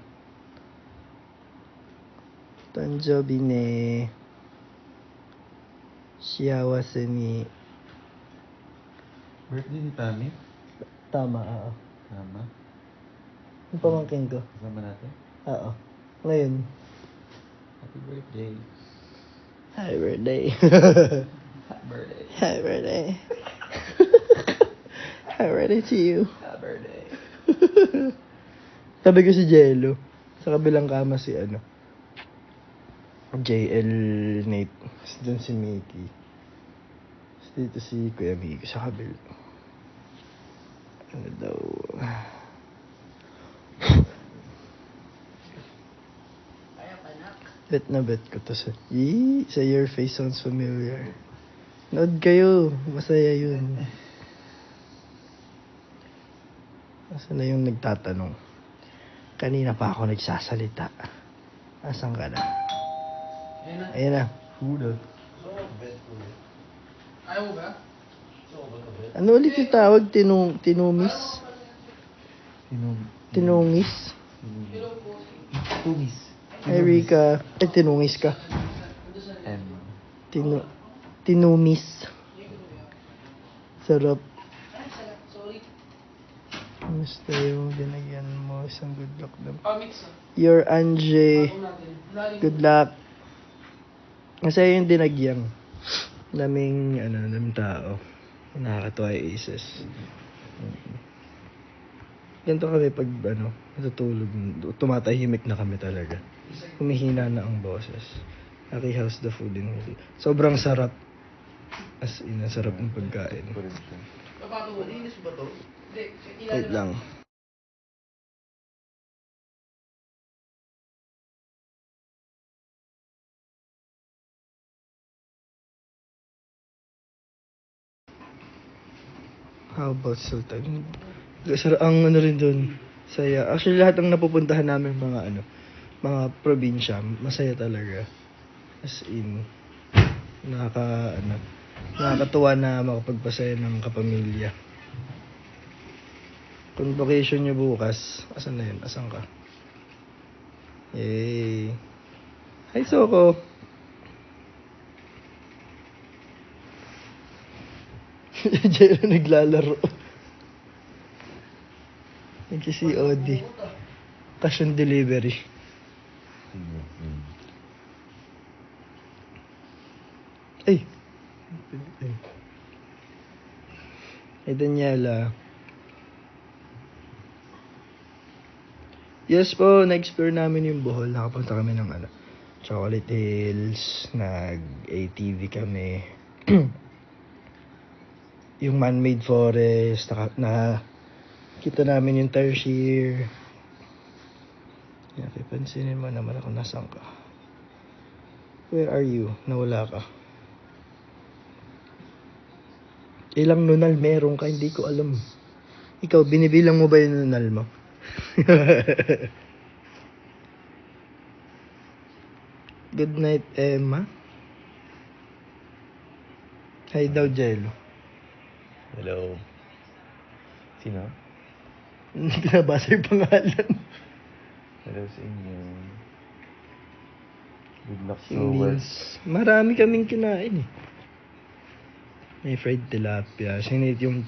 Tanjobi ne. Shiawase ni. Birthday ni Tami? Tama, oo. Tama. Yung pamangkin ko. Kasama natin? Oo. Ngayon. Happy birthday. Happy birthday. Happy birthday. Happy birthday. Happy birthday to you. Happy birthday. Tabi ko si Jello. Sa kabilang kama si JL Nate. Tapos dun si Mickey. Tapos dito si Kuya Mickey sa kabila. Ano daw? Bet na bet ko to sa... Sa your face sounds familiar. Nood kayo. Masaya yun. Asan na yung nagtatanong? Kanina pa ako nagsasalita. Asan ka na? Ayan na. Huda. Ayaw mo ba? Ano ulit yung tawag? Tinumis? Tinungis? Tumis. Ay, Rika. Ay, tinungis ka. Tinumis. Sarap. Kamusta yung binagyan mo? Isang good luck daw. Mix Your Anje. natin. Good luck. Masaya yung dinagyang. Daming tao. Nakakatuwa yung aces. Ganito kami pag natutulog. Tumatahimik na kami talaga. Humihina na ang boses. Lucky house the food in Huli. Sobrang sarap. As in, ang sarap ng pagkain. Papato, malinis ba to? Wait lang. How about Sultan? Ang ano rin dun, saya. Actually, lahat ng napupuntahan namin mga probinsya, masaya talaga. As in, nakakatuwa na makapagpasaya ng kapamilya. Kung vacation nyo bukas, asan na yun? Asan ka? Yay! Hi, Soko! Diyan na naglalaro. Nagsi-COD. Cash on delivery. Ay! Ay, Daniela. Yes po, na-explore namin yung Bohol. Nakapunta kami ng Chocolate Hills. Nag-ATV kami. Yung man-made forest. Kita namin yung Tarsier. Pansinin mo naman ako nasaan ka. Where are you? Nawala ka. Ilang nunal meron ka? Hindi ko alam. Ikaw, binibilang mo ba yung nunal mo? Good night, Emma. Hi daw, Jello. Hello. Sino? Hindi nabasa yung pangalan. Hello sa inyo. Good luck Si sa work. Nils. Marami kaming kinain eh. May fried tilapia. Sinit yung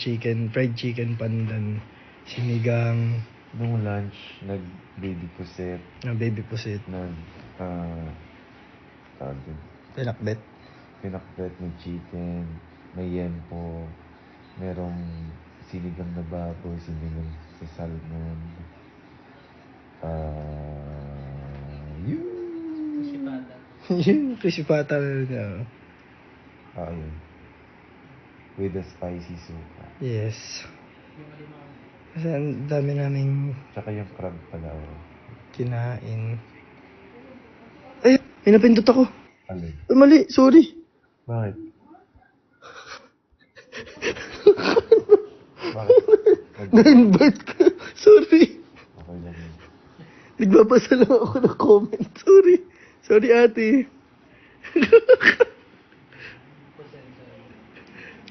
fried chicken pandan. Sinigang. Nung lunch, nag-baby puset. Baby pusit. Tawag din. Pinakbet. Pinakbet, may chicken, may yempo, merong sinigang na baboy, sinigang sa salmon. Yung krisipata na. Yun. With a spicy suka. Yes. Kasi ang dami naming Tsaka yung crab pala. kinain. Ay! May napindot ako. Alin? Ay, mali. Sorry. Bakit? Bakit? Na-invite ka. Sorry. Okay lang yun. Nagbabasa lang ako ng comment. Sorry. Sorry, ate.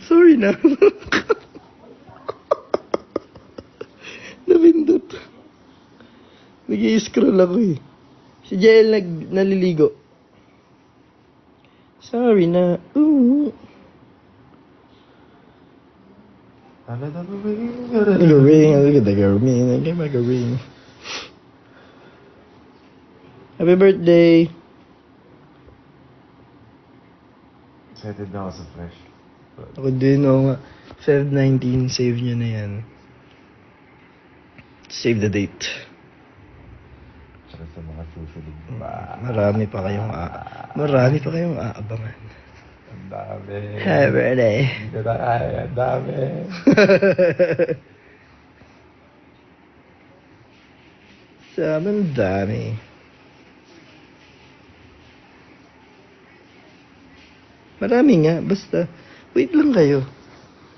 Sorry na. Napindot. Nag-i-scroll ako eh. Si Jael naliligo. Sorry na. Ooh. Nag-ring. Nag-ring. Happy birthday. Excited na ako sa fresh. Ako din, oo nga. Feb 19, save nyo na yan. Save the date. Tsaka sa mga susunod. Marami pa kayong aabangan. Ang dami. Happy birthday. Hindi ko na kaya. Ang dami. Ang dami. Marami nga, basta wait lang kayo.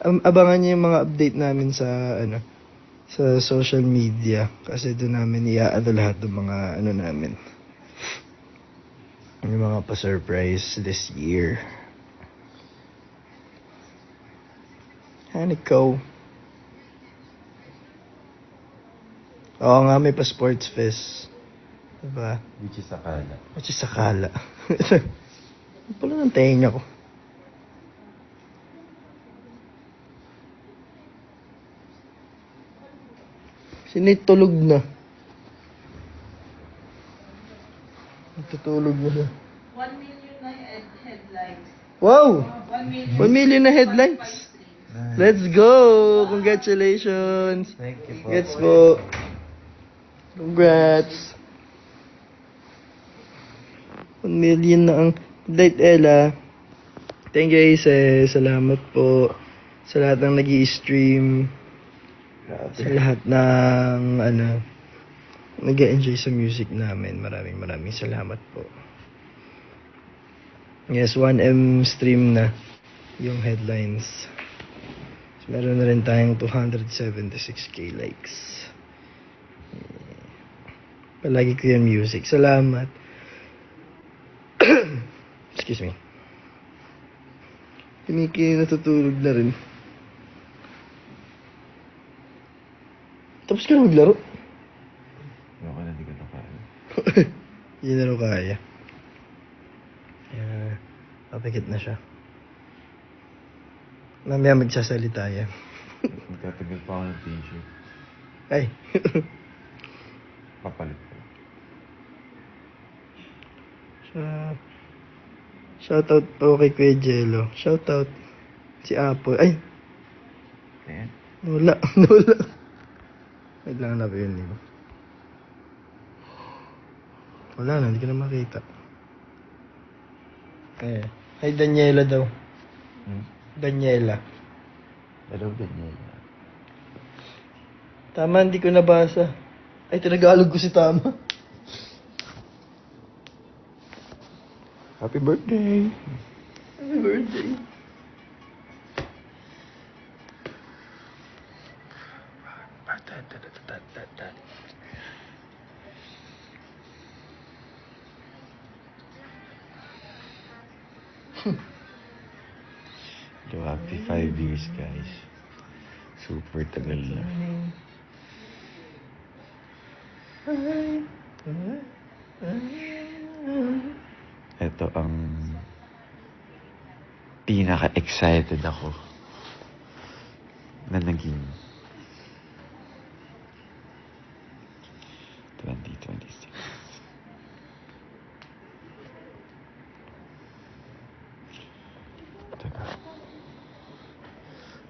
Abangan niyo yung mga update namin sa sa social media kasi doon namin iaano lahat ng mga namin. Yung mga pa-surprise this year. Haniko. Oo nga, may pa-sports fest. Diba? Which is akala. Which is akala. Pala ng tenga ko. Si Nate tulog na. Natutulog na siya. 1 million na headlines. Wow! 1 million. 1 million na headlines. Let's go! Congratulations! Thank you po. Gets po. Congrats! 1 million na ang date, Ella. Thank you, Ace. Salamat po sa lahat ng nag-i-stream. Sa lahat ng nag-enjoy sa music namin, maraming salamat po. Yes, 1M stream na yung headlines. So, meron na rin tayong 276k likes. Palagi ko yung music. Salamat. Excuse me. Piniki natutulog na rin. Tapos ka na maglaro? Baka na, hindi ko na kaya. Hindi na raw kaya. Papikit na siya. Mamaya magsasalita yan. Magtatagal pa ako ng t-shirt. Ay. Papalit ko. Shoutout po kay Kuya Jello. Shoutout. Si Apo. Ay. Ayan. Wala. Wait lang, hanap yun. Diba? Wala na, hindi ko na makita. Ay, Daniela daw. Daniela. Hello, Daniela. Tama, hindi ko nabasa. Ay, tinagalog ko si Tama. Happy birthday! Happy birthday. So, happy 5 years, guys. Super tagal na. Ito ang pinaka-excited ako na naging 2026. Teka.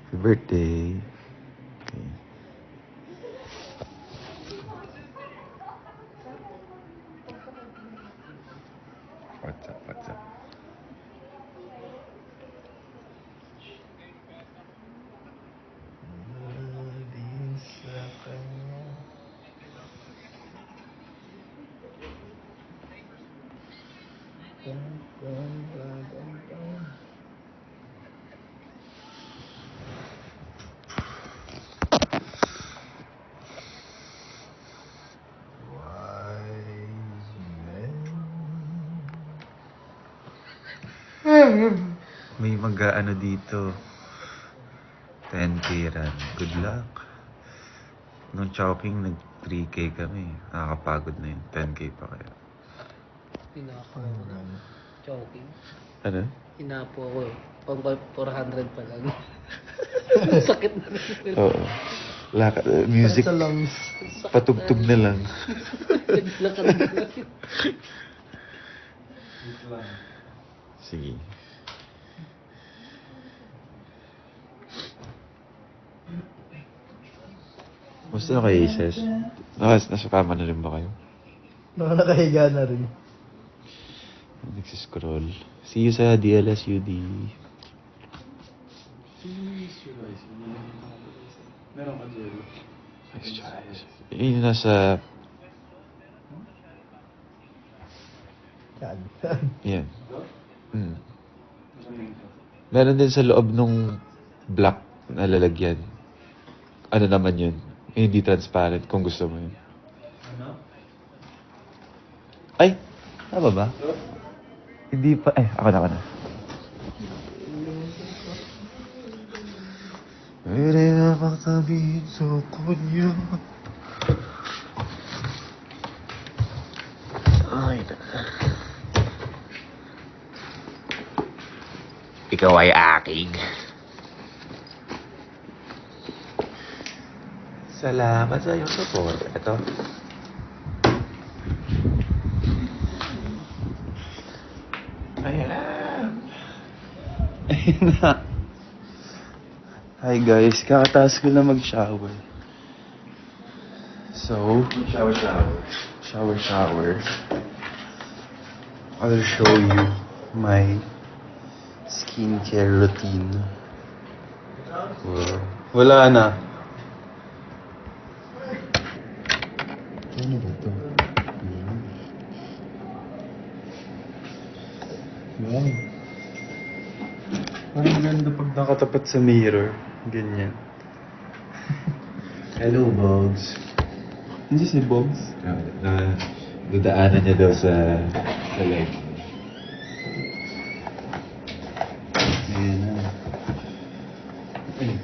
Happy birthday. Okay. What's up? May mag-ano dito. 10k run. Good luck. Nung Chowking, nag 3k kami. Nakakapagod na yun. 10k pa kaya. Hinapo ako ng choking. Ano? Hinapo ako eh. Pang 400 pa lang. Sakit na rin. Oo. Music. Sa lungs. Patugtog na lang. Naglakad na lang. Sige. Gusto na kayo, Ises? Nasukama na rin ba kayo? Baka nakahiga na rin. Nagsiscroll. See you sa DLSUD. Meron ka, Jello. Next choice. Yun nasa... Yan. Yan. Meron din sa loob nung black na lalagyan. Ano naman yun? Hindi transparent kung gusto mo yun. Ano? Ay! Tama ba? Hindi pa. Ay, ako na. Pwede na makatabihin sa kunya. Ay, ikaw ay aking. Salamat sa iyong support. Ito. Ayan na. Hi guys, kakataas ko na mag-shower. So, shower. I'll show you my skincare routine. Wala na. Ano ba ito? Wow. Parang ganda pag nakatapat sa mirror. Ganyan. Hello, Bogs. Hindi si Bobs. Dadaanan niya daw sa leg. Ayan na. Ay.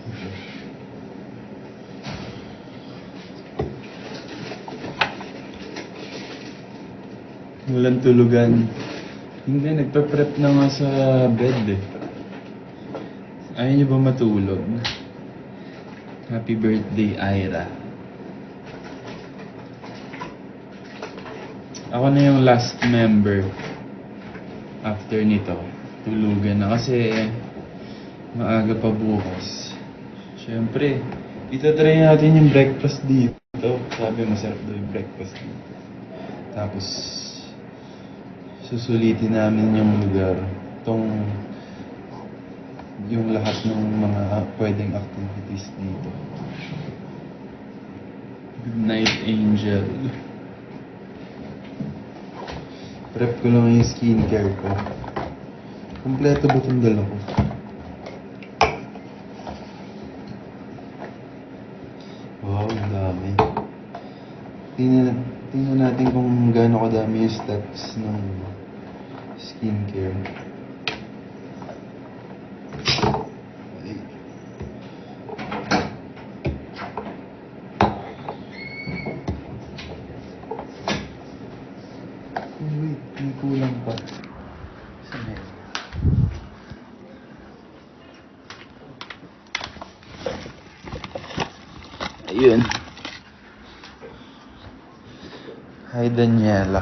Walang tulugan. Hindi, nagpa-prep na nga sa bed eh. Ayaw niyo ba matulog? Happy birthday, Ira. Ako na yung last member after nito. Tulugan na kasi maaga pa bukas. Siyempre, itatry natin yung breakfast dito. Sabi masarap daw yung breakfast dito. Tapos, susulitin namin yung lugar. Yung lahat ng mga pwedeng activities dito. Good night, Angel. Prep ko lang yung skincare ko. Kompleto ba itong dala ko? Wow, ang dami. Tingnan natin kung gaano kadami yung steps ng skincare. Ay. Oh, wait, may kulang pa. Saan na yun? Ayun. Hi, Daniela.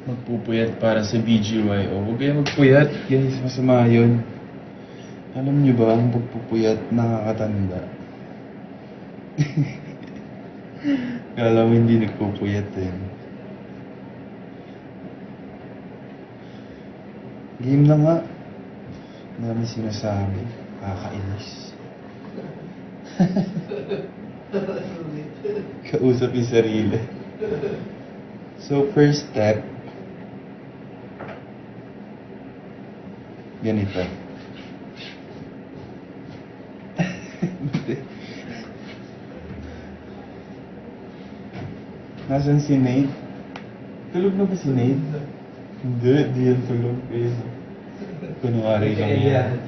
Magpupuyat para sa BGYO. Huwag kayo magpuyat, guys. Masama yun. Alam niyo ba, ang pagpupuyat nakakatanda. Kala mo hindi nagpupuyat eh. Game na nga. Ang dami sinasabi. Kakainis. Kausap yung sarili. So, first step, ganito. Nasaan si Nate? Tulog na ba si Nate? Hindi, di yan tulog. Ayun. Kunwari lang yan.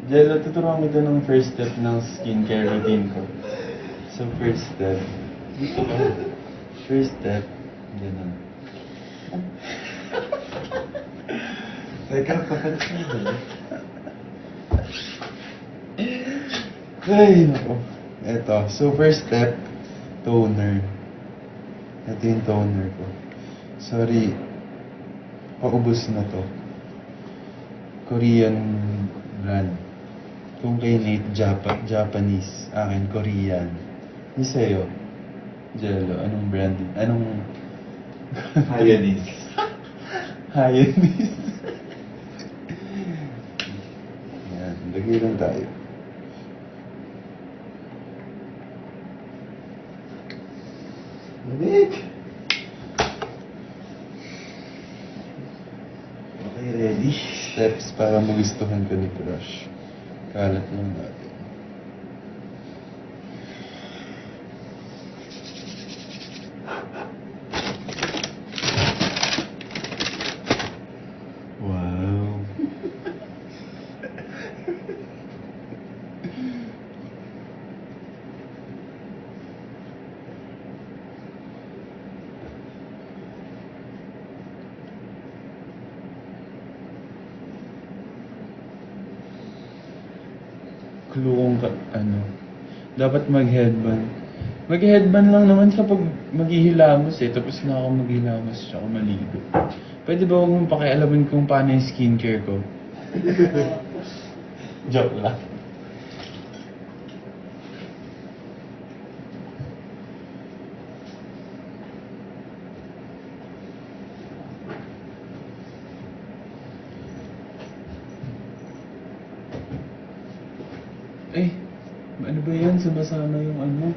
Jello, tuturuan kita ng first step ng skincare routine ko. So, first step, dito ka. First step, gano'n. Teka, papalit mo ba? Ay, nako. Eto, so first step, toner. Ito yung toner ko. Sorry, paubos na to. Korean brand. Kung kay Nate, Japanese. Akin, Korean. Yung sa'yo, Jello, anong brand? Anong... Hayanese. Hayanese. Yan, lagay lang tayo. Nate! Okay, ready? Steps para magustuhan ka ni Crush. Kalat lang natin. Wow. clue kung dapat mag-headband. Mag-headband lang naman kapag maghihilamos tapos na ako maghilamos tsaka maligo. Pwede ba huwag mong pakialaman kung paano yung skincare ko? Joke lang. Eh, ano ba yan? Sumasama yung ano?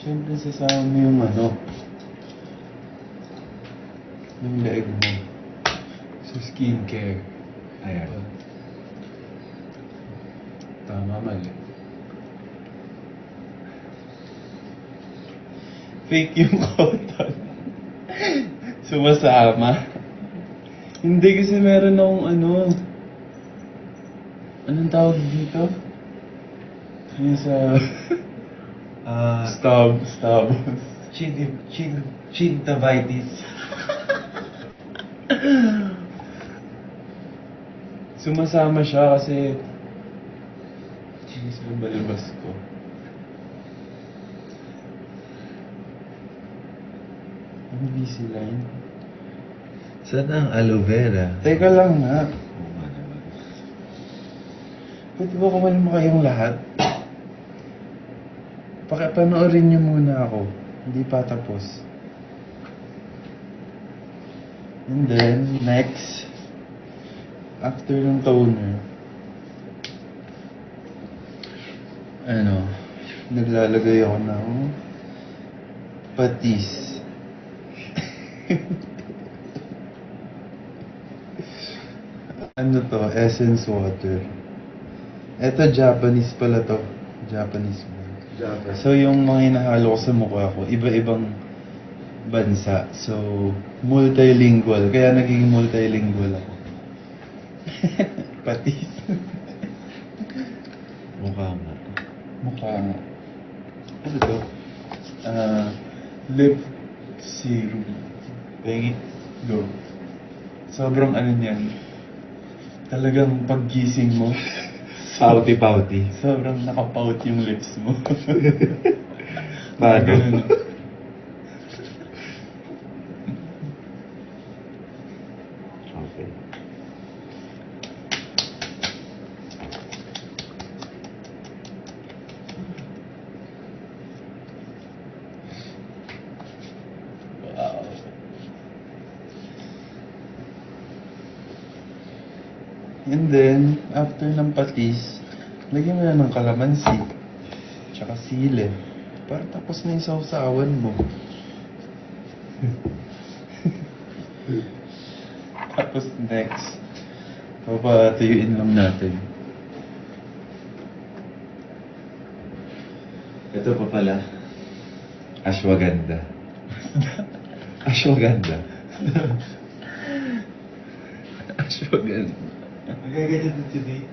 Siyempre sasama mo yung yung leg mo. So, skincare. Ayan. Tama, mali. Fake yung cotton. Sumasama. Hindi kasi meron akong anong tawag dito? Yung sa... Stab. Chintavitis. Sumasama siya kasi... sa balbas ko. Ang busy line. Saan ang aloe vera? Teka lang nga. Pwede ba kumalma kayong lahat? Pakipanoorin niyo muna ako. Hindi pa tapos. And then, next, after ng toner, naglalagay ako ng patis. Essence water. Ito, Japanese pala to. Japanese one. So, yung mga hinahalo ko sa mukha ko, iba-ibang bansa. So, multilingual. Kaya naging multilingual ako. Patis. Mukha nga. Mukha nga. Ano to? Lip serum. Pengi. Go. Sobrang niyan. Talagang paggising mo, Pouty. sobrang nakapout yung lips mo. Paano? Ganun. Okay. Wow. And then, after ng patis, lagyan mo na ng kalamansi, tsaka sili, para tapos na yung sausawan mo. Tapos next, papatuyuin lang natin. Ito pa pala. Ashwagandha. Ashwagandha. Ashwagandha. Magaganyan din today.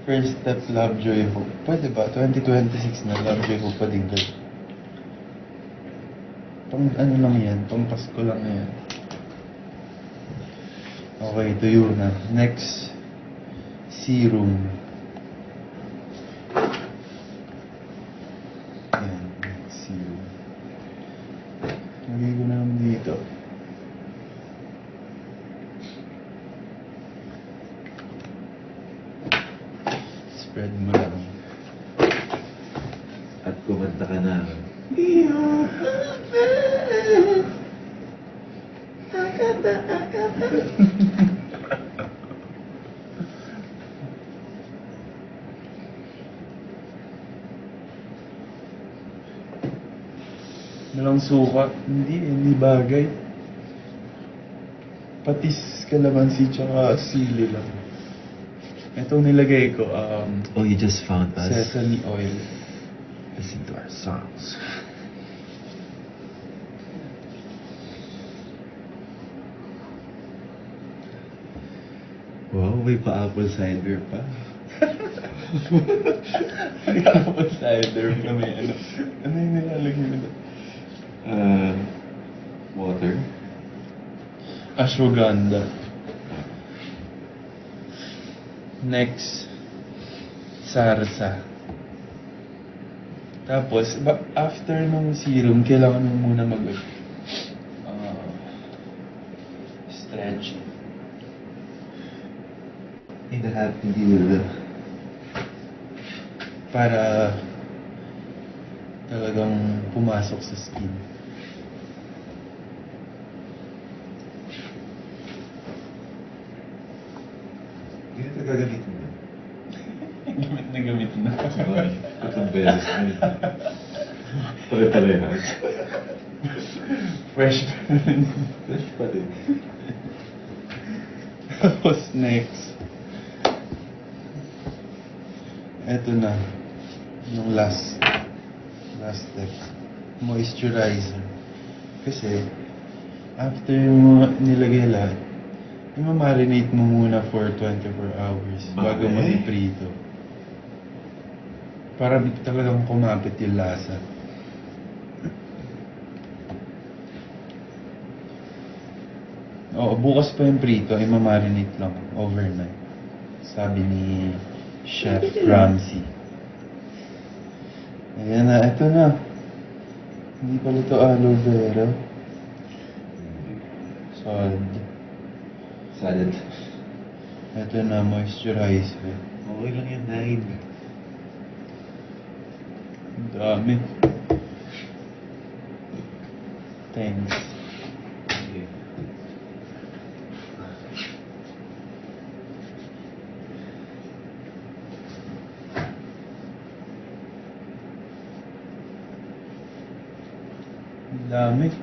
First step, Lovejoy Hope. Pwede ba? 2026 na, Lovejoy Hope pa din kayo. Pang lang yan, pang Pasko lang yan. Okay, tuyo na. Next, serum. Ayan, serum. Lagay ko na lang dito. Spread mo lang. At kumanta ka na. Walang suka. Hindi bagay. Patis, kalamansi, tsaka sili lang. Itong nilagay ko, Oh, you just found us. sesame oil. Listen to our songs. Wow, may pa-apple cider pa. May apple cider na may ano. Ano yung nilalagay nila? Water. Ashwagandha. Next, sarsa. Tapos, after nung serum, kailangan mo muna stretch. Hindi will. Para talagang pumasok sa skin. Ganito gagamitin mo. Gamit na. Tatlong beses na yun. Pare-parehas. Fresh pa rin. Fresh pa din. Tapos next. Eto na. Yung last step. Moisturizer. Kasi, after mo nilagay lahat, i-marinate mo muna for 24 hours bago mo iprito. Para talagang kumapit yung lasa. Oo, bukas pa yung prito, i-marinate lang overnight. Sabi ni Chef Ramsay. Ayan na, eto na. Hindi pala ito aloe vera. Salad. Ito na, moisturizer. Okay lang yan, 9. Ang dami. Thanks. Okay. Ang dami.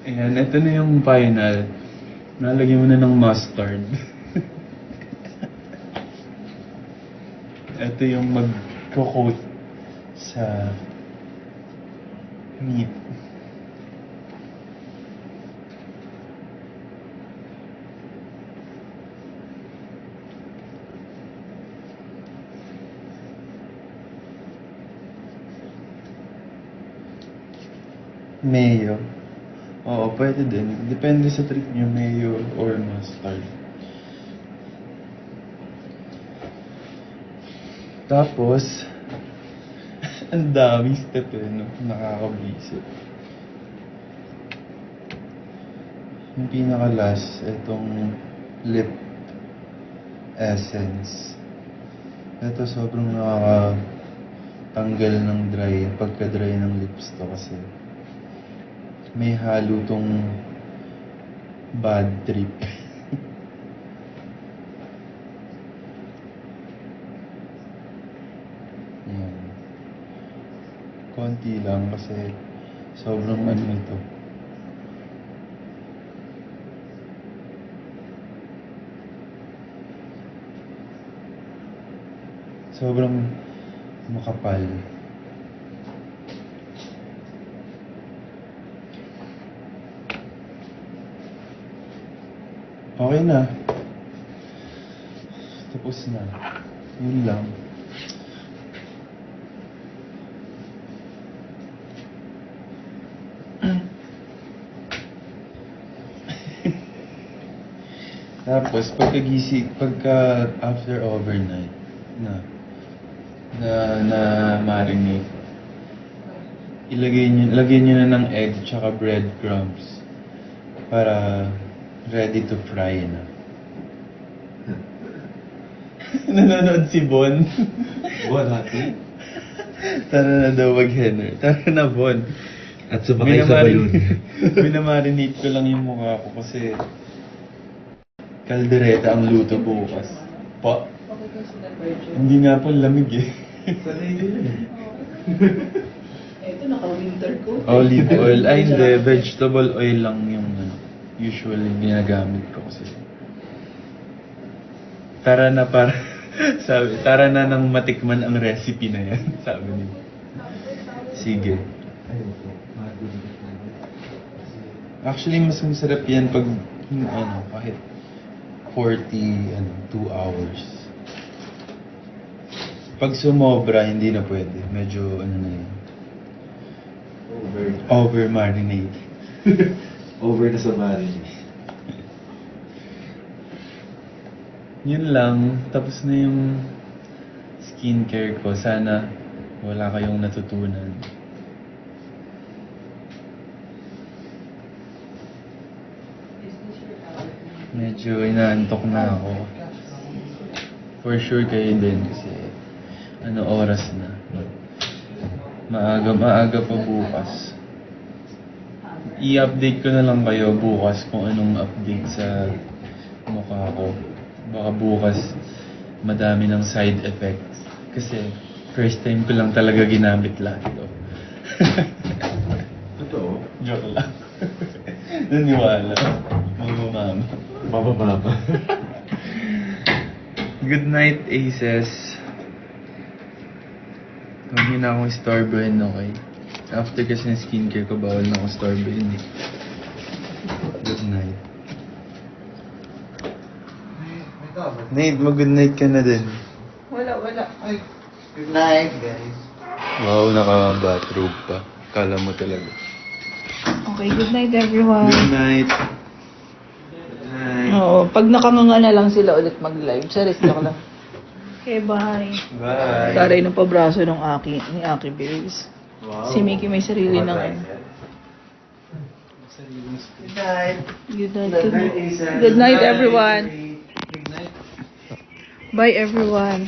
Ayan, ito na yung final. Nalagyan mo na ng mustard. Ito yung mag-coat sa meat. Mayo. Oo, pwede din. Depende sa trip nyo, mayo or mustard. Tapos, ang dami step no? Nakakabisip. Yung pinaka-last, itong lip essence. Ito sobrang nakakatanggal ng pagka-dry ng lips to kasi may halo tong bad trip. Yan. Konti lang kasi sobrang ito. Sobrang makapal. Okay na. Tapos na. Yun lang. Tapos, pagka after overnight, na marinate, lagyan nyo na ng egg tsaka breadcrumbs para ready to fry na. Nanonood si Bon. Bon, happy? Tara na daw mag-henner. Tara na, Bon. At sumakay sa balloon. Minamarinate ko lang yung mukha ko kasi kaldereta ang luto bukas. Pa? Okay kasi na virgin. Hindi nga po lamig eh. Sanay din yun. Ito, naka-winter coat. Olive oil. Ay hindi, vegetable oil lang yung usually ginagamit ko kasi. Tara na para tara na nang matikman ang recipe na yan, sabi niya. Sige. Actually, mas masarap yan pag kahit 2 hours. Pag sumobra, hindi na pwede. Medyo ano na yun. Over marinate. Over na sa marinade. Yun lang. Tapos na yung skincare ko. Sana wala kayong natutunan. Medyo inaantok na ako. For sure kayo din kasi ano oras na. Maaga pa bukas. I-update ko na lang kayo bukas kung anong update sa mukha ko. Baka bukas madami ng side effects. Kasi first time ko lang talaga ginamit lahat to. Totoo? Joke lang. Naniwala. Mamamama. Mabababa. Good night, Aces. Huwag niyo na akong istorbohin, okay? After kasi ng skincare ko, bawal na akong istorbohin eh. Good night. Nate, mag-good night ka na din. Wala. Ay, good night, guys. Wow, naka-bathrobe pa. Kala mo talaga. Okay, good night everyone. Good night. Oo, pag nakanganga na lang sila ulit mag-live. Charis, joke lang. Okay, bye. Bye. Taray ng pabraso ni Aki Babes. Wow. Si Mickey may sarili ng Good night. Good night. Good night, Isa. Good night, everyone. Good night. Bye, everyone.